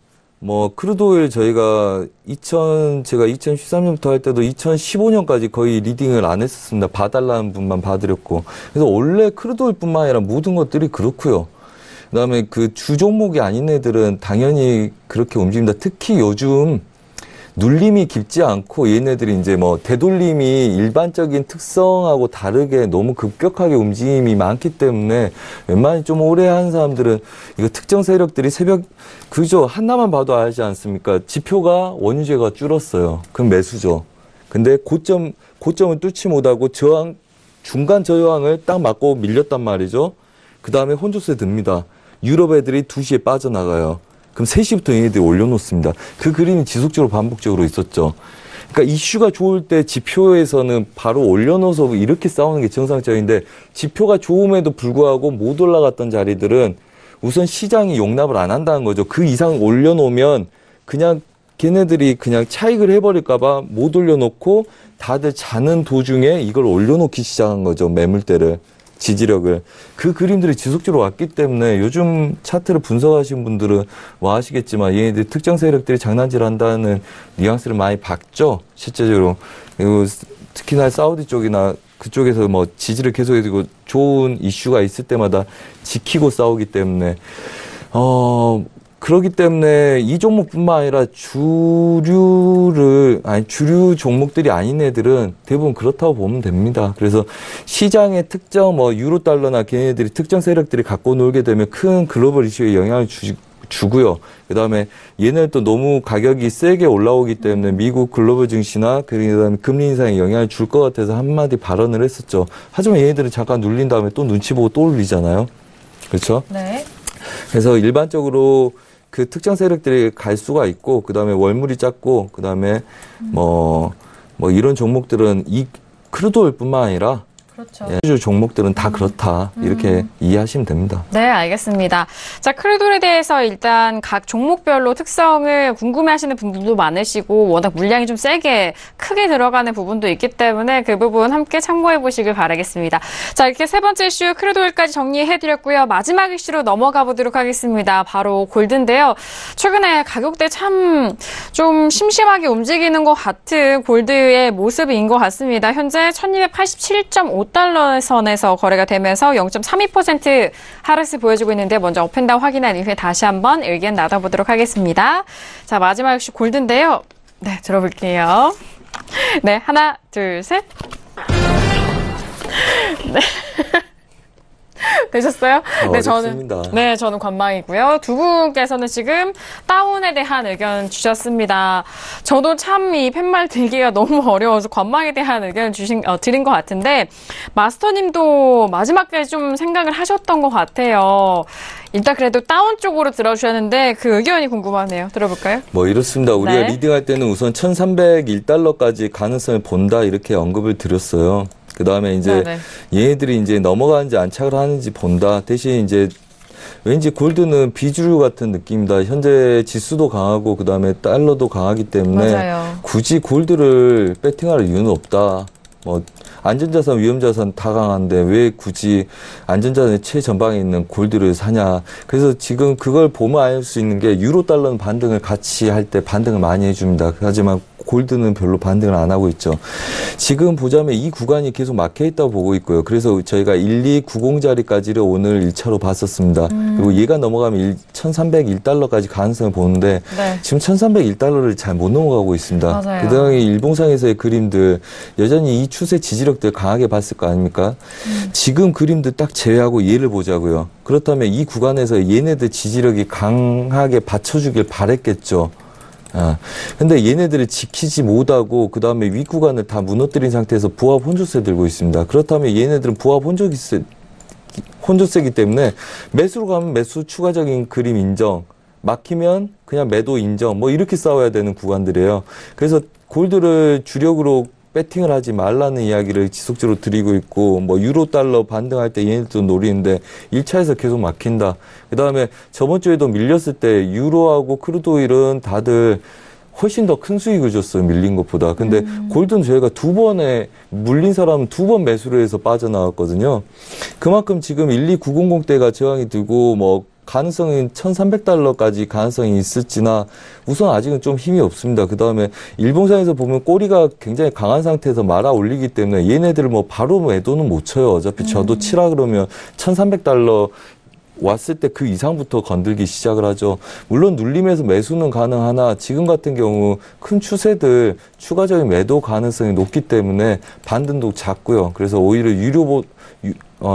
Speaker 3: 뭐 크루드오일 저희가 제가 2013년부터 할 때도 2015년까지 거의 리딩을 안 했었습니다. 봐달라는 분만 봐드렸고. 그래서 원래 크루드오일뿐만 아니라 모든 것들이 그렇고요. 그다음에 그 주 종목이 아닌 애들은 당연히 그렇게 움직입니다. 특히 요즘 눌림이 깊지 않고 얘네들이 이제 뭐 되돌림이 일반적인 특성하고 다르게 너무 급격하게 움직임이 많기 때문에 웬만히 좀 오래 한 사람들은 이거 특정 세력들이 그죠? 하나만 봐도 알지 않습니까? 지표가 원유제가 줄었어요. 그럼 매수죠. 근데 고점은 뚫지 못하고 중간 저항을 딱 맞고 밀렸단 말이죠. 그 다음에 혼조세 듭니다. 유럽 애들이 2시에 빠져나가요. 그럼 3시부터 얘네들이 올려놓습니다. 그 그림이 지속적으로 반복적으로 있었죠. 그러니까 이슈가 좋을 때 지표에서는 바로 올려놓아서 이렇게 싸우는 게 정상적인데, 지표가 좋음에도 불구하고 못 올라갔던 자리들은 우선 시장이 용납을 안 한다는 거죠. 그 이상 올려놓으면 그냥 걔네들이 그냥 차익을 해버릴까봐 못 올려놓고 다들 자는 도중에 이걸 올려놓기 시작한 거죠. 매물대를. 지지력을. 그 그림들이 지속적으로 왔기 때문에 요즘 차트를 분석하신 분들은 아시겠지만 얘네들 특정 세력들이 장난질 한다는 뉘앙스를 많이 봤죠. 실제적으로. 그리고 특히나 사우디 쪽이나 그쪽에서 뭐 지지를 계속해주고 좋은 이슈가 있을 때마다 지키고 싸우기 때문에 그렇기 때문에 이 종목뿐만 아니라 주류 종목들이 아닌 애들은 대부분 그렇다고 보면 됩니다. 그래서 시장의 특정 유로 달러나 걔네들이 특정 세력들이 갖고 놀게 되면 큰 글로벌 이슈에 영향을 주고요. 그다음에 얘는 또 너무 가격이 세게 올라오기 때문에 미국 글로벌 증시나 그다음에 금리 인상에 영향을 줄 것 같아서 한마디 발언을 했었죠. 하지만 얘네들은 잠깐 눌린 다음에 또 눈치 보고 또 올리잖아요. 그렇죠?
Speaker 2: 네.
Speaker 3: 그래서 일반적으로 그 특정 세력들이 갈 수가 있고, 그다음에 월물이 작고, 그다음에 뭐 이런 종목들은 이 크루드 오일뿐만 아니라
Speaker 2: 그렇죠.
Speaker 3: 주 종목들은 다 그렇다. 이렇게 이해하시면 됩니다.
Speaker 2: 네, 알겠습니다. 자, 크루드에 대해서 일단 각 종목별로 특성을 궁금해하시는 분들도 많으시고 워낙 물량이 좀 크게 들어가는 부분도 있기 때문에 그 부분 함께 참고해 보시길 바라겠습니다. 자, 이렇게 세 번째 이슈 크루드 오일까지 정리해드렸고요. 마지막 이슈로 넘어가 보도록 하겠습니다. 바로 골드인데요. 최근에 가격대 참 좀 심심하게 움직이는 것 같은 골드의 모습인 것 같습니다. 현재 1287.5달러 선에서 거래가 되면서 0.32% 하락세 보여주고 있는데 먼저 업앤다운 확인한 이후에 다시 한번 의견 나눠보도록 하겠습니다. 자, 마지막 역시 골드인데요. 네, 들어볼게요. 네, 하나, 둘, 셋. 네. 되셨어요? 네, 저는 관망이고요. 두 분께서는 지금 다운에 대한 의견 주셨습니다. 저도 참 이 팻말 들기가 너무 어려워서 관망에 대한 의견 드린 것 같은데 마스터님도 마지막까지 좀 생각을 하셨던 것 같아요. 일단 그래도 다운 쪽으로 들어주셨는데 그 의견이 궁금하네요. 들어볼까요?
Speaker 3: 뭐 이렇습니다. 우리가
Speaker 2: 네.
Speaker 3: 리딩할 때는 우선 1,301달러까지 가능성을 본다 이렇게 언급을 드렸어요. 그 다음에 이제 얘네들이 이제 넘어가는지 안착을 하는지 본다. 대신 이제 왠지 골드는 비주류 같은 느낌이다. 현재 지수도 강하고 그 다음에 달러도 강하기 때문에
Speaker 2: 맞아요.
Speaker 3: 굳이 골드를 배팅할 이유는 없다. 뭐 안전자산, 위험자산 다 강한데 왜 굳이 안전자산의 최전방에 있는 골드를 사냐. 그래서 지금 그걸 보면 알 수 있는 게 유로 달러는 반등을 같이 할 때 반등을 많이 해줍니다. 하지만 골드는 별로 반등을 안 하고 있죠. 지금 보자면 이 구간이 계속 막혀 있다고 보고 있고요. 그래서 저희가 1290자리까지를 오늘 1차로 봤었습니다. 그리고 얘가 넘어가면 1301달러까지 가능성을 보는데
Speaker 2: 네.
Speaker 3: 지금 1301달러를 잘 못 넘어가고 있습니다.
Speaker 2: 맞아요.
Speaker 3: 그다음에 일봉상에서의 그림들 여전히 이 추세 지지력들 강하게 봤을 거 아닙니까? 지금 그림들 딱 제외하고 얘를 보자고요. 그렇다면 이 구간에서 얘네들 지지력이 강하게 받쳐주길 바랬겠죠. 근데 얘네들을 지키지 못하고 그 다음에 윗구간을 다 무너뜨린 상태에서 부합 혼조세 들고 있습니다. 그렇다면 얘네들은 부합 혼조세이기 때문에 매수로 가면 매수 추가적인 그림 인정, 막히면 그냥 매도 인정, 뭐 이렇게 싸워야 되는 구간들이에요. 그래서 골드를 주력으로 배팅을 하지 말라는 이야기를 지속적으로 드리고 있고, 뭐 유로 달러 반등할 때 얘네들도 노리는데 1차에서 계속 막힌다. 그 다음에 저번 주에도 밀렸을 때 유로하고 크루드 오일은 다들 훨씬 더 큰 수익을 줬어요. 밀린 것보다. 근데 골드는 저희가 물린 사람은 2번 매수를 해서 빠져나왔거든요. 그만큼 지금 12900대가 저항이 들고 뭐 가능성은 1300달러까지 가능성이 있을지나 우선 아직은 좀 힘이 없습니다. 그 다음에 일봉상에서 보면 꼬리가 굉장히 강한 상태에서 말아 올리기 때문에 얘네들을 뭐 바로 매도는 못 쳐요. 어차피 저도 치라 그러면 1300달러 왔을 때 그 이상부터 건들기 시작을 하죠. 물론 눌림에서 매수는 가능하나 지금 같은 경우 큰 추세들 추가적인 매도 가능성이 높기 때문에 반등도 작고요. 그래서 오히려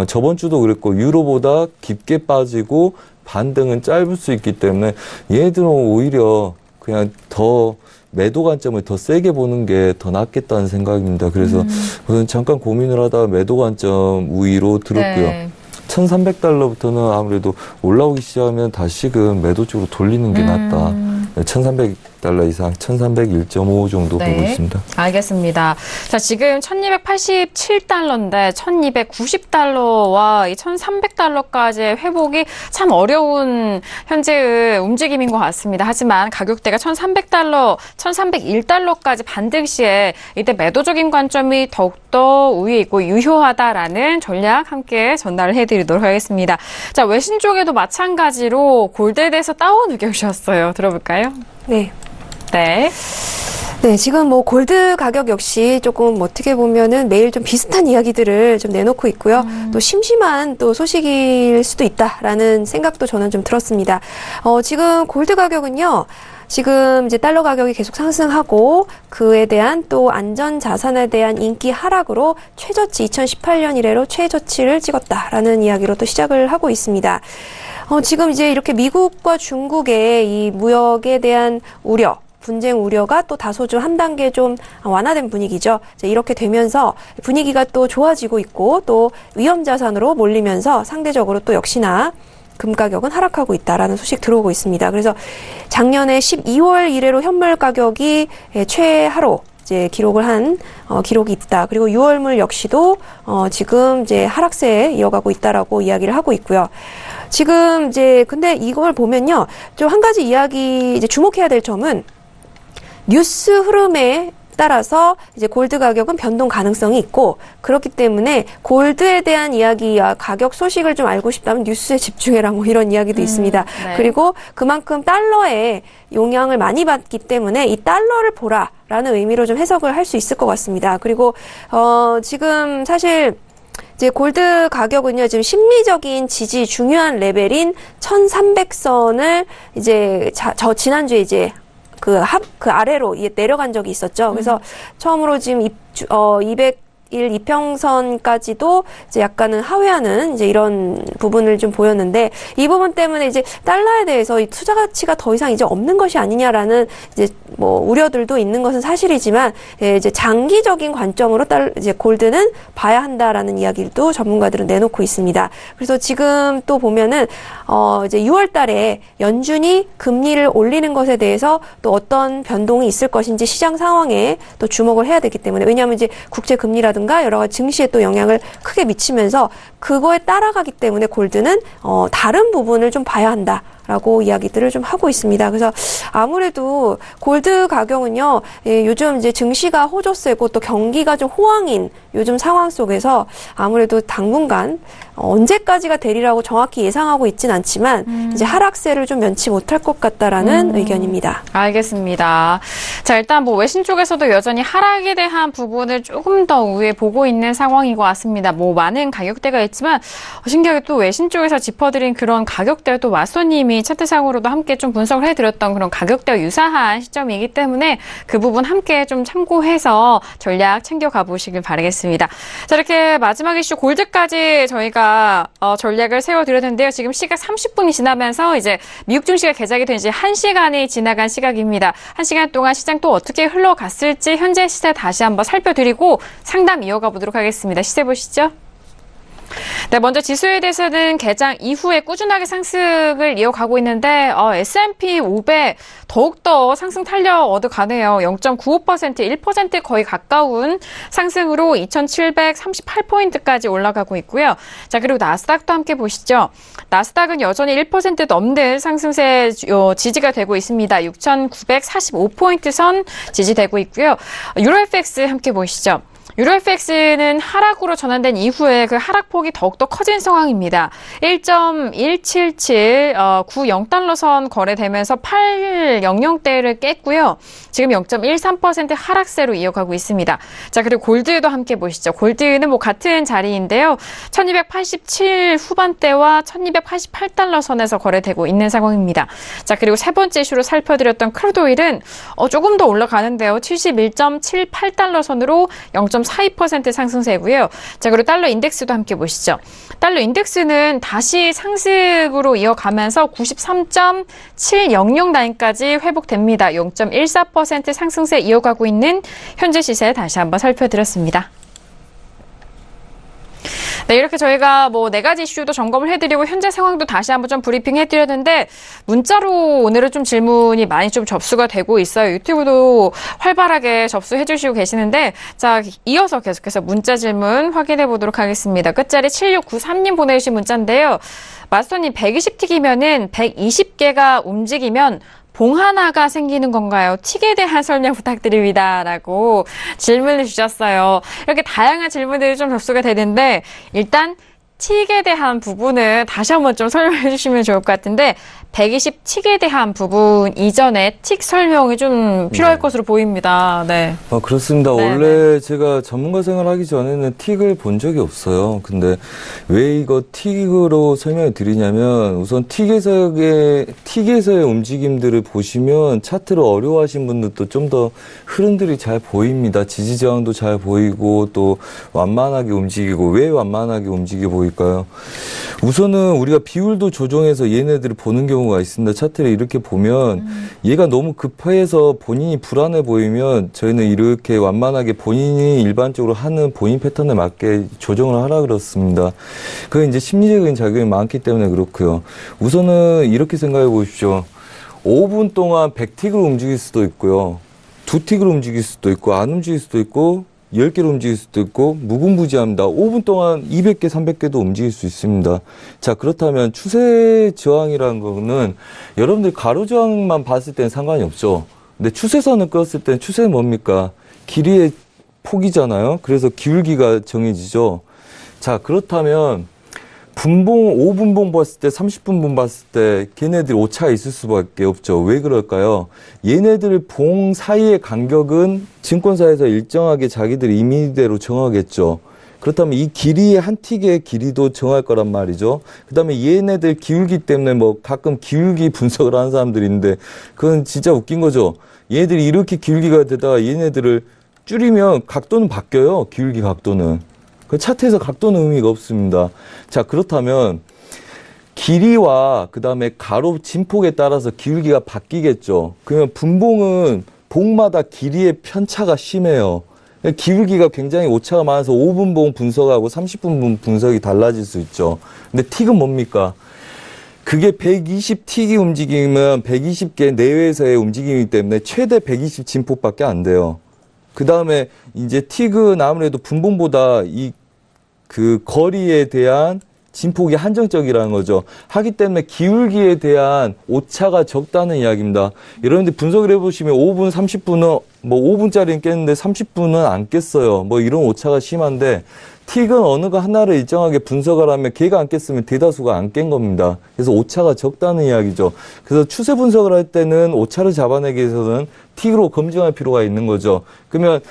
Speaker 3: 저번 주도 그랬고 유로보다 깊게 빠지고 반등은 짧을 수 있기 때문에 얘네들은 오히려 그냥 더 매도 관점을 더 세게 보는 게 더 낫겠다는 생각입니다. 그래서 저는 잠깐 고민을 하다가 매도 관점 우위로 들었고요.
Speaker 2: 네.
Speaker 3: 1300달러부터는 아무래도 올라오기 시작하면 다시금 매도 쪽으로 돌리는 게 낫다. 1300달러 이상 1301.5 정도
Speaker 2: 네.
Speaker 3: 보고 있습니다.
Speaker 2: 알겠습니다. 자, 지금 1287달러인데 1290달러와 이 1300달러까지의 회복이 참 어려운 현재의 움직임인 것 같습니다. 하지만 가격대가 1300달러, 1301달러까지 반등 시에 이때 매도적인 관점이 더욱더 우위에 있고 유효하다라는 전략 함께 전달을 해드리도록 하겠습니다. 자, 외신 쪽에도 마찬가지로 골드에 대해서 다운 의견 주셨어요. 들어볼까요?
Speaker 4: 네.
Speaker 2: 네.
Speaker 4: 네, 지금 뭐 골드 가격 역시 조금 어떻게 보면은 매일 좀 비슷한 이야기들을 좀 내놓고 있고요. 또 심심한 또 소식일 수도 있다라는 생각도 저는 좀 들었습니다. 지금 골드 가격은요. 지금 이제 달러 가격이 계속 상승하고 그에 대한 또 안전 자산에 대한 인기 하락으로 최저치 2018년 이래로 최저치를 찍었다라는 이야기로 또 시작을 하고 있습니다. 지금 이제 이렇게 미국과 중국의 이 무역에 대한 우려, 분쟁 우려가 또 다소 좀 한 단계 좀 완화된 분위기죠. 이렇게 되면서 분위기가 또 좋아지고 있고 또 위험 자산으로 몰리면서 상대적으로 또 역시나 금 가격은 하락하고 있다라는 소식 들어오고 있습니다. 그래서 작년에 12월 이래로 현물 가격이 최하로 이제 기록을 한 기록이 있다. 그리고 6월물 역시도 지금 이제 하락세에 이어가고 있다라고 이야기를 하고 있고요. 지금 이제 근데 이걸 보면요, 좀 한 가지 이야기 이제 주목해야 될 점은 뉴스 흐름에 따라서 이제 골드 가격은 변동 가능성이 있고, 그렇기 때문에 골드에 대한 이야기와 가격 소식을 좀 알고 싶다면 뉴스에 집중해라 뭐 이런 이야기도 있습니다.
Speaker 2: 네.
Speaker 4: 그리고 그만큼 달러에 영향을 많이 받기 때문에 이 달러를 보라라는 의미로 좀 해석을 할 수 있을 것 같습니다. 그리고 지금 사실 이제 골드 가격은요, 지금 심리적인 지지 중요한 레벨인 1300선을 이제 지난주에 이제 그 아래로 내려간 적이 있었죠. 그래서 처음으로 지금 200일 이평선까지도 이제 약간은 하회하는 이제 이런 부분을 좀 보였는데, 이 부분 때문에 이제 달러에 대해서 이 투자 가치가 더 이상 이제 없는 것이 아니냐라는 이제 뭐 우려들도 있는 것은 사실이지만, 이제 장기적인 관점으로 이제 골드는 봐야 한다라는 이야기도 전문가들은 내놓고 있습니다. 그래서 지금 또 보면은 이제 6월 달에 연준이 금리를 올리는 것에 대해서 또 어떤 변동이 있을 것인지 시장 상황에 또 주목을 해야 되기 때문에, 왜냐하면 이제 국제 금리라든가 여러 가지 증시에 또 영향을 크게 미치면서 그거에 따라가기 때문에 골드는 다른 부분을 좀 봐야 한다라고 이야기들을 좀 하고 있습니다. 그래서 아무래도 골드 가격은요, 요즘 이제 증시가 호조세고 또 경기가 좀 호황인 요즘 상황 속에서 아무래도 당분간 언제까지가 되리라고 정확히 예상하고 있진 않지만 이제 하락세를 좀 면치 못할 것 같다라는 의견입니다.
Speaker 2: 알겠습니다. 자, 일단 뭐 외신 쪽에서도 여전히 하락에 대한 부분을 조금 더 우위에 보고 있는 상황인 것 같습니다. 뭐 많은 가격대가 있지만 신기하게 또 외신 쪽에서 짚어드린 그런 가격대를 또 마스터님이 차트상으로도 함께 좀 분석을 해드렸던 그런 가격대와 유사한 시점이기 때문에 그 부분 함께 좀 참고해서 전략 챙겨가 보시길 바라겠습니다. 자, 이렇게 마지막 이슈 골드까지 저희가 전략을 세워드렸는데요. 지금 시각 30분이 지나면서 이제 미국 증시가 개장이 된 지 1시간이 지나간 시각입니다. 1시간 동안 시장 또 어떻게 흘러갔을지 현재 시세 다시 한번 살펴드리고 상담 이어가 보도록 하겠습니다. 시세 보시죠. 네, 먼저 지수에 대해서는 개장 이후에 꾸준하게 상승을 이어가고 있는데 S&P 500 더욱더 상승 탄력 얻어가네요. 0.95%, 1% 거의 가까운 상승으로 2,738포인트까지 올라가고 있고요. 자, 그리고 나스닥도 함께 보시죠. 나스닥은 여전히 1% 넘는 상승세 지지가 되고 있습니다. 6,945포인트 선 지지되고 있고요. 유로FX 함께 보시죠. 유로FX는 하락으로 전환된 이후에 그 하락폭이 더욱더 커진 상황입니다. 1.177, 90달러 선 거래되면서 800대를 깼고요. 지금 0.13% 하락세로 이어가고 있습니다. 자, 그리고 골드도 함께 보시죠. 골드는 뭐 같은 자리인데요. 1287 후반대와 1288달러 선에서 거래되고 있는 상황입니다. 자, 그리고 세 번째 이슈로 살펴드렸던 크루드 오일은 조금 더 올라가는데요. 71.78달러 선으로 0.42% 상승세고요. 자, 그리고 달러 인덱스도 함께 보시죠. 달러 인덱스는 다시 상승으로 이어가면서 93.700 라인까지 회복됩니다. 0.14% 상승세 이어가고 있는 현재 시세 다시 한번 살펴드렸습니다. 네, 이렇게 저희가 뭐 4가지 이슈도 점검을 해드리고 현재 상황도 다시 한번 좀 브리핑 해드렸는데 문자로 오늘은 좀 질문이 많이 좀 접수가 되고 있어요. 유튜브도 활발하게 접수해 주시고 계시는데 자, 이어서 계속해서 문자 질문 확인해 보도록 하겠습니다. 끝자리 7693님 보내주신 문자인데요. 마스터님 120틱이면은 120개가 움직이면 봉 하나가 생기는 건가요? 틱에 대한 설명 부탁드립니다. 라고 질문을 주셨어요. 이렇게 다양한 질문들이 좀 접수가 되는데 일단 틱에 대한 부분을 다시 한번 좀 설명해 주시면 좋을 것 같은데 120틱에 대한 부분 이전에 틱 설명이 좀 필요할 것으로 보입니다. 네.
Speaker 3: 그렇습니다.
Speaker 2: 네네.
Speaker 3: 원래 제가 전문가 생활하기 전에는 틱을 본 적이 없어요. 근데 왜 이거 틱으로 설명을 드리냐면 우선 틱에서의 움직임들을 보시면 차트를 어려워하신 분들도 좀 더 흐름들이 잘 보입니다. 지지저항도 잘 보이고 또 완만하게 움직이고 왜 완만하게 움직여 보일까요? 우선은 우리가 비율도 조정해서 얘네들을 보는 경우가 있습니다. 차트를 이렇게 보면 얘가 너무 급해서 본인이 불안해 보이면 저희는 이렇게 완만하게 본인이 일반적으로 하는 본인 패턴에 맞게 조정을 하라 그렇습니다. 그게 이제 심리적인 작용이 많기 때문에 그렇고요. 우선은 이렇게 생각해 보십시오. 5분 동안 100틱을 움직일 수도 있고요. 2틱을 움직일 수도 있고 안 움직일 수도 있고 10개를 움직일 수도 있고 무궁무진합니다. 5분 동안 200개, 300개도 움직일 수 있습니다. 자, 그렇다면 추세 저항이라는 거는 여러분들 가로 저항만 봤을 때는 상관이 없죠. 근데 추세선을 껐을 때는 추세는 뭡니까? 길이의 폭이잖아요. 그래서 기울기가 정해지죠. 자, 그렇다면 분봉 5분봉 봤을 때 30분봉 봤을 때 걔네들이 오차가 있을 수밖에 없죠. 왜 그럴까요? 얘네들 봉 사이의 간격은 증권사에서 일정하게 자기들이 임의대로 정하겠죠. 그렇다면 이 길이의 한 틱의 길이도 정할 거란 말이죠. 그 다음에 얘네들 기울기 때문에 뭐 가끔 기울기 분석을 하는 사람들이 있는데 그건 진짜 웃긴 거죠. 얘네들이 이렇게 기울기가 되다가 얘네들을 줄이면 각도는 바뀌어요. 기울기 각도는. 그 차트에서 각도는 의미가 없습니다. 자, 그렇다면 길이와 그 다음에 가로 진폭에 따라서 기울기가 바뀌겠죠. 그러면 분봉은 봉마다 길이의 편차가 심해요. 기울기가 굉장히 오차가 많아서 5분봉 분석하고 30분봉 분석이 달라질 수 있죠. 근데 틱은 뭡니까? 그게 120틱이 움직이면 120개 내외에서의 움직임이기 때문에 최대 120 진폭밖에 안 돼요. 그 다음에 이제 틱은 아무래도 분봉보다 그 거리에 대한 진폭이 한정적이라는 거죠. 하기 때문에 기울기에 대한 오차가 적다는 이야기입니다. 여러분들 분석을 해보시면 5분, 30분은 뭐 5분짜리는 깼는데 30분은 안 깼어요. 뭐 이런 오차가 심한데 틱은 어느 거 하나를 일정하게 분석을 하면 걔가 안 깼으면 대다수가 안 깬 겁니다. 그래서 오차가 적다는 이야기죠. 그래서 추세 분석을 할 때는 오차를 잡아내기 위해서는 틱으로 검증할 필요가 있는 거죠. 그러면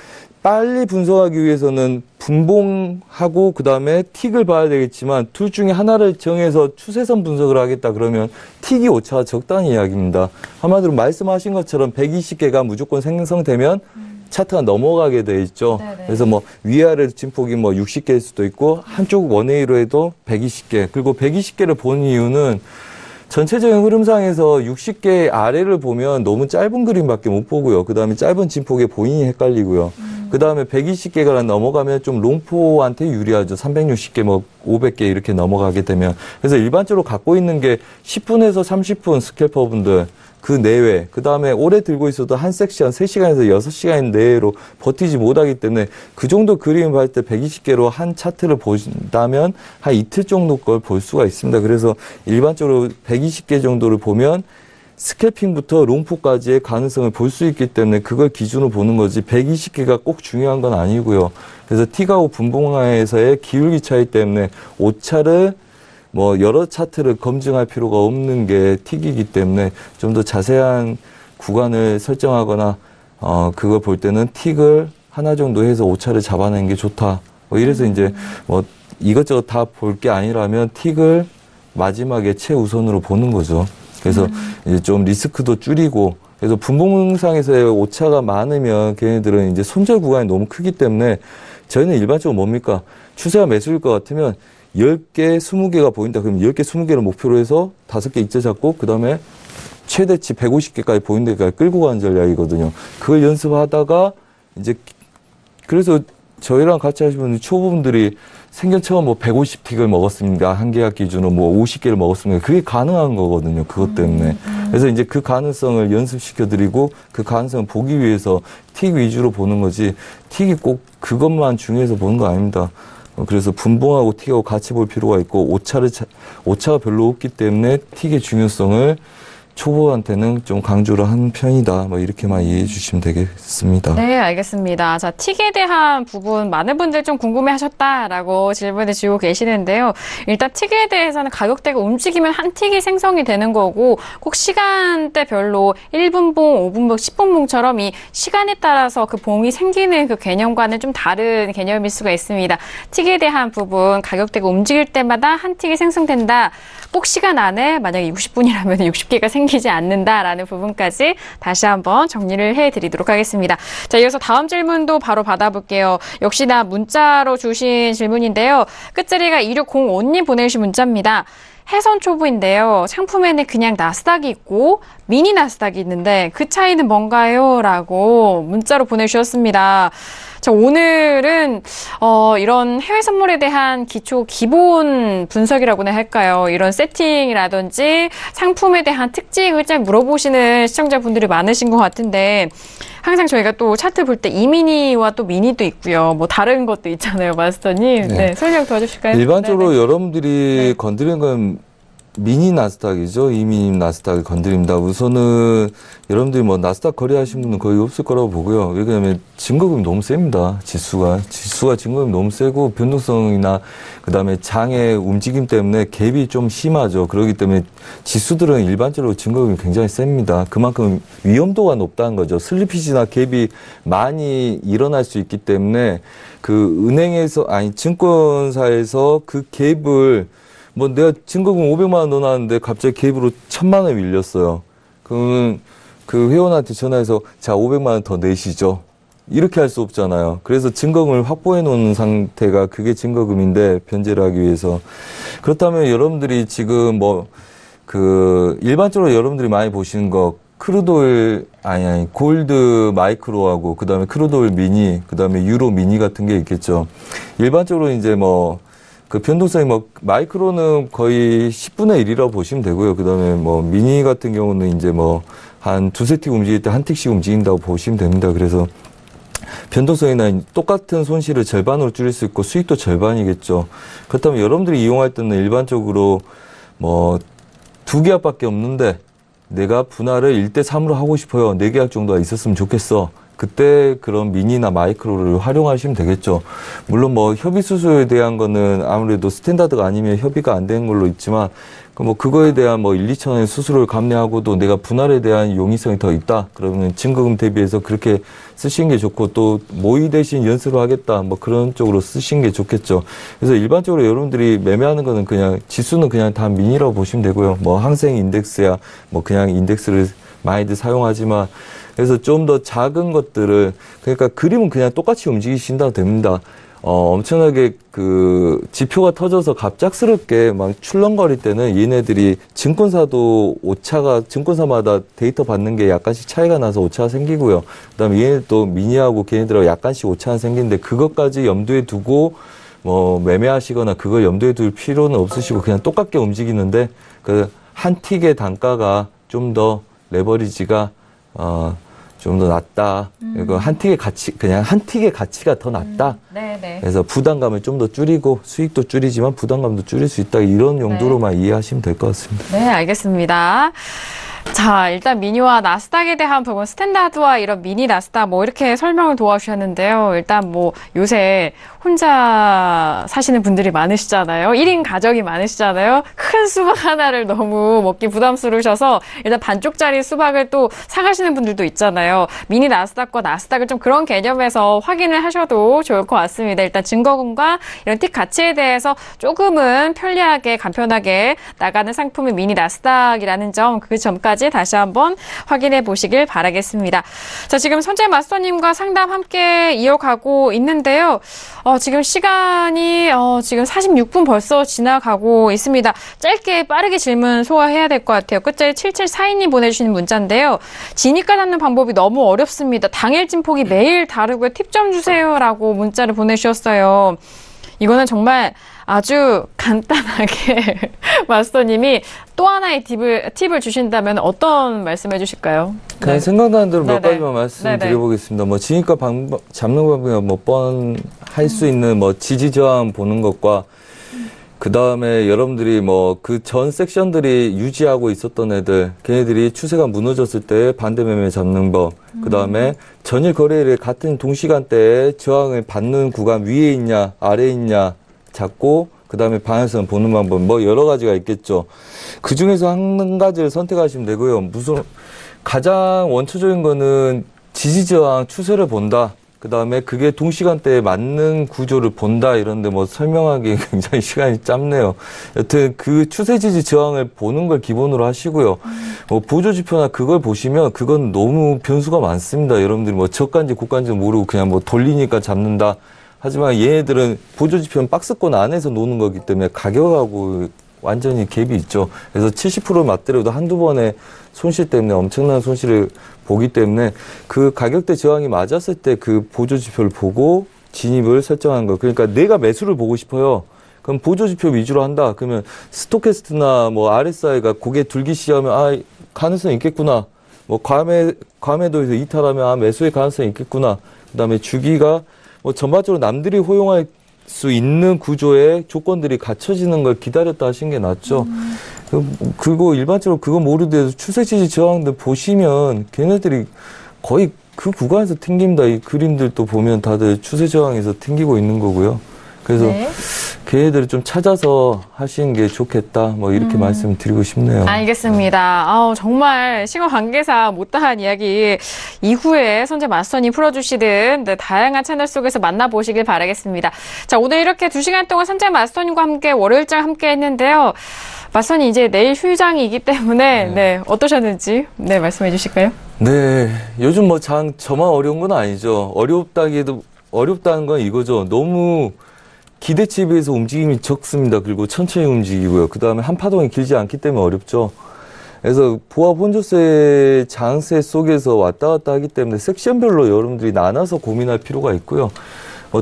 Speaker 3: 빨리 분석하기 위해서는 분봉하고 그 다음에 틱을 봐야 되겠지만 둘 중에 하나를 정해서 추세선 분석을 하겠다 그러면 틱이 오차가 적다는 이야기입니다. 한마디로 말씀하신 것처럼 120개가 무조건 생성되면 차트가 넘어가게 돼 있죠.
Speaker 2: 네네.
Speaker 3: 그래서 뭐 위아래 진폭이 뭐 60개일 수도 있고 한쪽 원웨이로 해도 120개. 그리고 120개를 보는 이유는 전체적인 흐름상에서 60개 아래를 보면 너무 짧은 그림밖에 못 보고요. 그 다음에 짧은 진폭에 본인이 헷갈리고요. 그 다음에 120개가 넘어가면 좀 롱포한테 유리하죠. 360개, 뭐 500개 이렇게 넘어가게 되면. 그래서 일반적으로 갖고 있는 게 10분에서 30분 스캘퍼분들 그 내외, 그 다음에 오래 들고 있어도 한 섹션 3시간에서 6시간 내외로 버티지 못하기 때문에 그 정도 그림을 볼 때 120개로 한 차트를 보신다면 한 이틀 정도 걸 볼 수가 있습니다. 그래서 일반적으로 120개 정도를 보면 스캘핑부터 롱포까지의 가능성을 볼 수 있기 때문에 그걸 기준으로 보는 거지 120개가 꼭 중요한 건 아니고요. 그래서 틱하고 분봉화에서의 기울기 차이 때문에 오차를 뭐 여러 차트를 검증할 필요가 없는 게 틱이기 때문에 좀 더 자세한 구간을 설정하거나 그걸 볼 때는 틱을 하나 정도 해서 오차를 잡아내는 게 좋다. 뭐 이래서 이제 뭐 이것저것 다 볼 게 아니라면 틱을 마지막에 최우선으로 보는 거죠. 그래서 이제 좀 리스크도 줄이고 그래서 분봉상에서의 오차가 많으면 걔네들은 이제 손절 구간이 너무 크기 때문에 저희는 일반적으로 뭡니까? 추세가 매수일 것 같으면 10개, 20개가 보인다. 그럼 10개, 20개를 목표로 해서 5개 익절 잡고 그 다음에 최대치 150개까지 보이는 데까지 끌고 가는 전략이거든요. 그걸 연습하다가 이제 그래서 저희랑 같이 하시는 분들 초보분들이 생전 처음 뭐 150틱을 먹었습니다. 한 계약 기준으로 뭐 50개를 먹었습니다. 그게 가능한 거거든요. 그것 때문에. 그래서 이제 그 가능성을 연습시켜드리고 그 가능성을 보기 위해서 틱 위주로 보는 거지 틱이 꼭 그것만 중요해서 보는 거 아닙니다. 그래서 분봉하고 틱하고 같이 볼 필요가 있고 오차가 별로 없기 때문에 틱의 중요성을 초보한테는 좀 강조를 한 편이다. 뭐 이렇게만 이해해 주시면 되겠습니다.
Speaker 2: 네, 알겠습니다. 자, 틱에 대한 부분 많은 분들 좀 궁금해 하셨다라고 질문을 주고 계시는데요. 일단 틱에 대해서는 가격대가 움직이면 한 틱이 생성이 되는 거고 꼭 시간대별로 1분 봉, 5분 봉, 10분 봉처럼 이 시간에 따라서 그 봉이 생기는 그 개념과는 좀 다른 개념일 수가 있습니다. 틱에 대한 부분 가격대가 움직일 때마다 한 틱이 생성된다. 꼭 시간 안에 만약에 60분이라면 60개가 생기지 않는다라는 부분까지 다시 한번 정리를 해드리도록 하겠습니다. 자, 이어서 다음 질문도 바로 받아볼게요. 역시나 문자로 주신 질문인데요. 끝자리가 2605님 보내주신 문자입니다. 해선 초보인데요. 상품에는 그냥 나스닥이 있고 미니 나스닥이 있는데 그 차이는 뭔가요? 라고 문자로 보내주셨습니다. 자, 오늘은 이런 해외 선물에 대한 기본 분석이라고나 할까요? 이런 세팅이라든지 상품에 대한 특징을 잘 물어보시는 시청자분들이 많으신 것 같은데 항상 저희가 또 차트 볼 때 이미니와 또 미니도 있고요. 뭐 다른 것도 있잖아요, 마스터님. 네, 설명 도와주실까요?
Speaker 3: 일반적으로
Speaker 2: 네네.
Speaker 3: 여러분들이 건드리는 건 미니 나스닥이죠. 이미니 나스닥을 건드립니다. 우선은 여러분들이 뭐 나스닥 거래하신 분은 거의 없을 거라고 보고요. 왜냐하면 증거금이 너무 셉니다. 지수가 증거금이 너무 세고 변동성이나 그다음에 장의 움직임 때문에 갭이 좀 심하죠. 그렇기 때문에 지수들은 일반적으로 증거금이 굉장히 셉니다. 그만큼 위험도가 높다는 거죠. 슬리피지나 갭이 많이 일어날 수 있기 때문에 그 증권사에서 그 갭을 뭐 내가 증거금 500만 원 넣어놨는데 갑자기 갭으로 1000만 원 밀렸어요. 그러면 그 회원한테 전화해서 자 500만 원 더 내시죠. 이렇게 할 수 없잖아요. 그래서 증거금을 확보해 놓은 상태가 그게 증거금인데 변제를 하기 위해서. 그렇다면 여러분들이 지금 뭐 그 일반적으로 여러분들이 많이 보시는 거 골드 마이크로하고 그다음에 크루도일 미니, 그다음에 유로 미니 같은 게 있겠죠. 일반적으로 이제 뭐 그 변동성이 뭐 마이크로는 거의 10분의 1이라고 보시면 되고요. 그다음에 뭐 미니 같은 경우는 이제 뭐 한 두세 틱 움직일 때 한 틱씩 움직인다고 보시면 됩니다. 그래서 변동성이나 똑같은 손실을 절반으로 줄일 수 있고 수익도 절반이겠죠. 그렇다면 여러분들이 이용할 때는 일반적으로 뭐 2계약밖에 없는데 내가 분할을 1대3으로 하고 싶어요. 4계약 정도가 있었으면 좋겠어. 그때 그런 미니나 마이크로를 활용하시면 되겠죠. 물론 뭐 협의 수수료에 대한 거는 아무래도 스탠다드가 아니면 협의가 안 되는 걸로 있지만 뭐 그거에 대한 뭐 1, 2천 원의 수수료를 감내하고도 내가 분할에 대한 용이성이 더 있다. 그러면 증거금 대비해서 그렇게 쓰시는 게 좋고 또 모의 대신 연수를 하겠다. 뭐 그런 쪽으로 쓰시는 게 좋겠죠. 그래서 일반적으로 여러분들이 매매하는 거는 그냥 지수는 그냥 다 미니라고 보시면 되고요. 뭐 항생 인덱스야 뭐 그냥 인덱스를 많이들 사용하지만 그래서 좀 더 작은 것들을 그러니까 그림은 그냥 똑같이 움직이신다고 됩니다. 엄청나게 그 지표가 터져서 갑작스럽게 막 출렁거릴 때는 얘네들이 증권사마다 데이터 받는 게 약간씩 차이가 나서 오차가 생기고요. 그다음에 얘네 또 미니하고 걔네들하고 약간씩 오차가 생기는데 그것까지 염두에 두고 뭐 매매하시거나 그걸 염두에 둘 필요는 없으시고 그냥 똑같게 움직이는데 그 한 틱의 단가가 좀 더 레버리지가 좀 더 낮다. 그리고 한 틱의 가치가 더 낮다.
Speaker 2: 네네.
Speaker 3: 그래서 부담감을 좀 더 줄이고 수익도 줄이지만 부담감도 줄일 수 있다. 이런 용도로만 이해하시면 될 것 같습니다.
Speaker 2: 네, 알겠습니다. 자, 일단 미니와 나스닥에 대한 부분, 스탠다드와 이런 미니 나스닥 뭐 이렇게 설명을 도와주셨는데요. 일단 뭐 요새 혼자 사시는 분들이 많으시잖아요. 1인 가정이 많으시잖아요. 큰 수박 하나를 너무 먹기 부담스러우셔서 일단 반쪽짜리 수박을 또 사가시는 분들도 있잖아요. 미니 나스닥과 나스닥을 좀 그런 개념에서 확인을 하셔도 좋을 것 같습니다. 일단 증거금과 이런 틱 가치에 대해서 조금은 편리하게 간편하게 나가는 상품이 미니 나스닥이라는 점, 그 점까지 다시 한번 확인해 보시길 바라겠습니다. 자, 지금 선재 마스터님과 상담 함께 이어가고 있는데요. 지금 시간이 지금 46분 벌써 지나가고 있습니다. 짧게 빠르게 질문 소화해야 될 것 같아요. 끝자리 7742님 보내주신 문자인데요. 진입가 잡는 방법이 너무 어렵습니다. 당일 진폭이 매일 다르고요. 팁 좀 주세요라고 문자를 보내주셨어요. 이거는 정말 아주 간단하게 마스터님이 또 하나의 팁을 주신다면 어떤 말씀해 주실까요?
Speaker 3: 그냥
Speaker 2: 네.
Speaker 3: 생각나는 대로 몇
Speaker 2: 네네.
Speaker 3: 가지만 말씀드려보겠습니다. 뭐 진입가 잡는 방법이 뭐 할 수 있는 뭐 지지저항 보는 것과 그 다음에 여러분들이 뭐 그 전 섹션들이 유지하고 있었던 애들, 걔네들이 추세가 무너졌을 때 반대 매매 잡는 법, 그 다음에 전일 거래일에 같은 동시간대에 저항을 받는 구간 위에 있냐, 아래에 있냐 잡고, 그 다음에 방향성 보는 방법, 뭐 여러 가지가 있겠죠. 그 중에서 한 가지를 선택하시면 되고요. 가장 원초적인 거는 지지저항 추세를 본다. 그 다음에 그게 동시간대에 맞는 구조를 본다. 이런데 뭐 설명하기 굉장히 시간이 짧네요. 여튼 그 추세 지지 저항을 보는 걸 기본으로 하시고요. 뭐 보조지표나 그걸 보시면 그건 너무 변수가 많습니다. 여러분들이 뭐 저가인지 고가인지 모르고 그냥 뭐 돌리니까 잡는다. 하지만 얘네들은 보조지표는 박스권 안에서 노는 거기 때문에 가격하고 완전히 갭이 있죠. 그래서 70%를 맞더라도 한두 번의 손실 때문에 엄청난 손실을 보기 때문에 그 가격대 저항이 맞았을 때 그 보조지표를 보고 진입을 설정한 거. 그러니까 내가 매수를 보고 싶어요. 그럼 보조지표 위주로 한다. 그러면 스토캐스트나 뭐 RSI가 고개 들기 시작하면 가능성이 있겠구나. 뭐 과매도에서 이탈하면 매수의 가능성이 있겠구나. 그다음에 주기가 뭐 전반적으로 남들이 호용할 수 있는 구조의 조건들이 갖춰지는 걸 기다렸다 하신 게 낫죠. 그리고 일반적으로 그거 모르더라도 추세 지지 저항들 보시면 걔네들이 거의 그 구간에서 튕깁니다. 이 그림들도 보면 다들 추세 저항에서 튕기고 있는 거고요. 그래서 걔네들을 좀 찾아서 하시는 게 좋겠다. 뭐 이렇게 말씀드리고 싶네요.
Speaker 2: 알겠습니다. 정말 시간 관계사 못다한 이야기 이후에 선재 마스터님 풀어주시든 다양한 채널 속에서 만나보시길 바라겠습니다. 자, 오늘 이렇게 2시간 동안 선재 마스터님과 함께 월요일장 함께 했는데요. 마스터님 이제 내일 휴장이기 때문에 어떠셨는지 말씀해 주실까요?
Speaker 3: 네, 요즘 뭐 저만 어려운 건 아니죠. 어렵다는 건 이거죠. 너무 기대치에 비해서 움직임이 적습니다. 그리고 천천히 움직이고요. 그 다음에 한 파동이 길지 않기 때문에 어렵죠. 그래서 보합 혼조세 장세 속에서 왔다 갔다 하기 때문에 섹션별로 여러분들이 나눠서 고민할 필요가 있고요.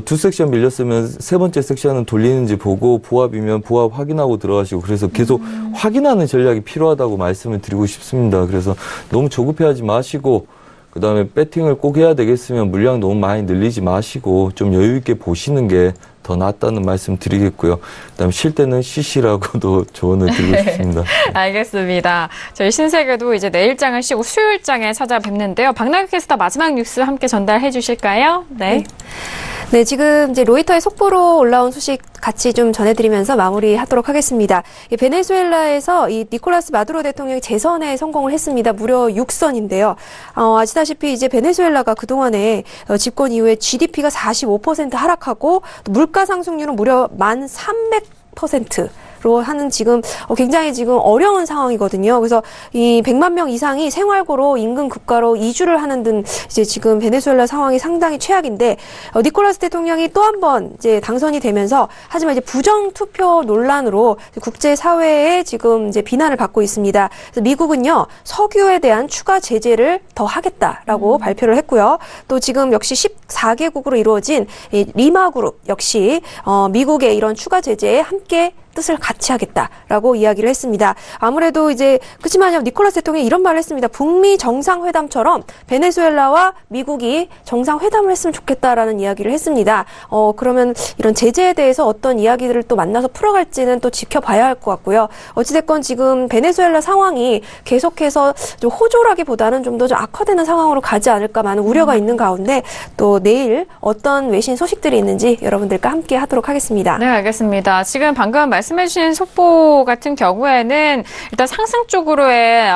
Speaker 3: 두 섹션 밀렸으면 세 번째 섹션은 돌리는지 보고 보합이면 보합 확인하고 들어가시고 그래서 계속 확인하는 전략이 필요하다고 말씀을 드리고 싶습니다. 그래서 너무 조급해하지 마시고 그 다음에 배팅을 꼭 해야 되겠으면 물량 너무 많이 늘리지 마시고 좀 여유 있게 보시는 게 더 낫다는 말씀 드리겠고요. 그 다음에 쉴 때는 쉬시라고도 조언을 드리고 싶습니다.
Speaker 2: 알겠습니다. 저희 신세계도 이제 내일장을 쉬고 수요일장에 찾아뵙는데요. 박나경 캐스터 마지막 뉴스 함께 전달해 주실까요?
Speaker 4: 네, 지금 이제 로이터의 속보로 올라온 소식 같이 좀 전해드리면서 마무리하도록 하겠습니다. 베네수엘라에서 이 니콜라스 마두로 대통령이 재선에 성공을 했습니다. 무려 6선인데요. 아시다시피 이제 베네수엘라가 그동안에 집권 이후에 GDP가 45% 하락하고 또 물가 상승률은 무려 1,300%로 하는 지금 굉장히 지금 어려운 상황이거든요. 그래서 이 100만 명 이상이 생활고로 인근 국가로 이주를 하는 등 이제 지금 베네수엘라 상황이 상당히 최악인데 니콜라스 대통령이 또 한 번 이제 당선이 되면서 하지만 이제 부정 투표 논란으로 국제 사회에 지금 이제 비난을 받고 있습니다. 그래서 미국은요 석유에 대한 추가 제재를 더 하겠다라고 발표를 했고요. 또 지금 역시 14개국으로 이루어진 이 리마그룹 역시 미국의 이런 추가 제재에 함께 뜻을 같이 하겠다라고 이야기를 했습니다. 아무래도 이제 그렇지만요 니콜라스 대통령이 이런 말을 했습니다. 북미 정상회담처럼 베네수엘라와 미국이 정상회담을 했으면 좋겠다라는 이야기를 했습니다. 그러면 이런 제재에 대해서 어떤 이야기들을 또 만나서 풀어갈지는 또 지켜봐야 할 것 같고요. 어찌됐건 지금 베네수엘라 상황이 계속해서 좀 호조라기보다는 좀 더 악화되는 상황으로 가지 않을까 많은 우려가 있는 가운데 또 내일 어떤 외신 소식들이 있는지 여러분들과 함께 하도록 하겠습니다.
Speaker 2: 네, 알겠습니다. 지금 방금 말씀해주신 속보 같은 경우에는 일단 상승 쪽으로의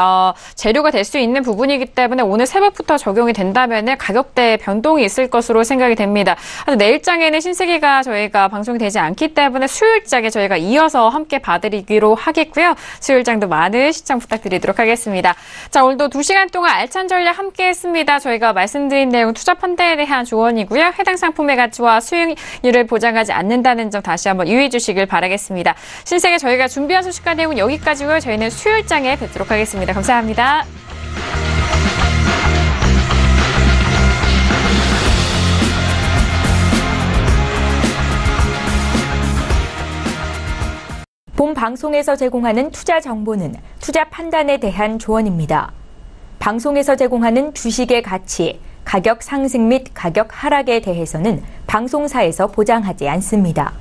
Speaker 2: 재료가 될 수 있는 부분이기 때문에 오늘 새벽부터 적용이 된다면 가격대 변동이 있을 것으로 생각이 됩니다. 내일장에는 신세계가 저희가 방송이 되지 않기 때문에 수요일장에 저희가 이어서 함께 봐드리기로 하겠고요. 수요일장도 많은 시청 부탁드리도록 하겠습니다. 자, 오늘도 2시간 동안 알찬 전략 함께 했습니다. 저희가 말씀드린 내용 투자 판단에 대한 조언이고요. 해당 상품의 가치와 수익률을 보장하지 않는다는 점 다시 한번 유의해 주시길 바라겠습니다. 신세계 저희가 준비한 소식과 내용은 여기까지고요. 저희는 수요일장에 뵙도록 하겠습니다. 감사합니다.
Speaker 1: 본 방송에서 제공하는 투자 정보는 투자 판단에 대한 조언입니다. 방송에서 제공하는 주식의 가치, 가격 상승 및 가격 하락에 대해서는 방송사에서 보장하지 않습니다.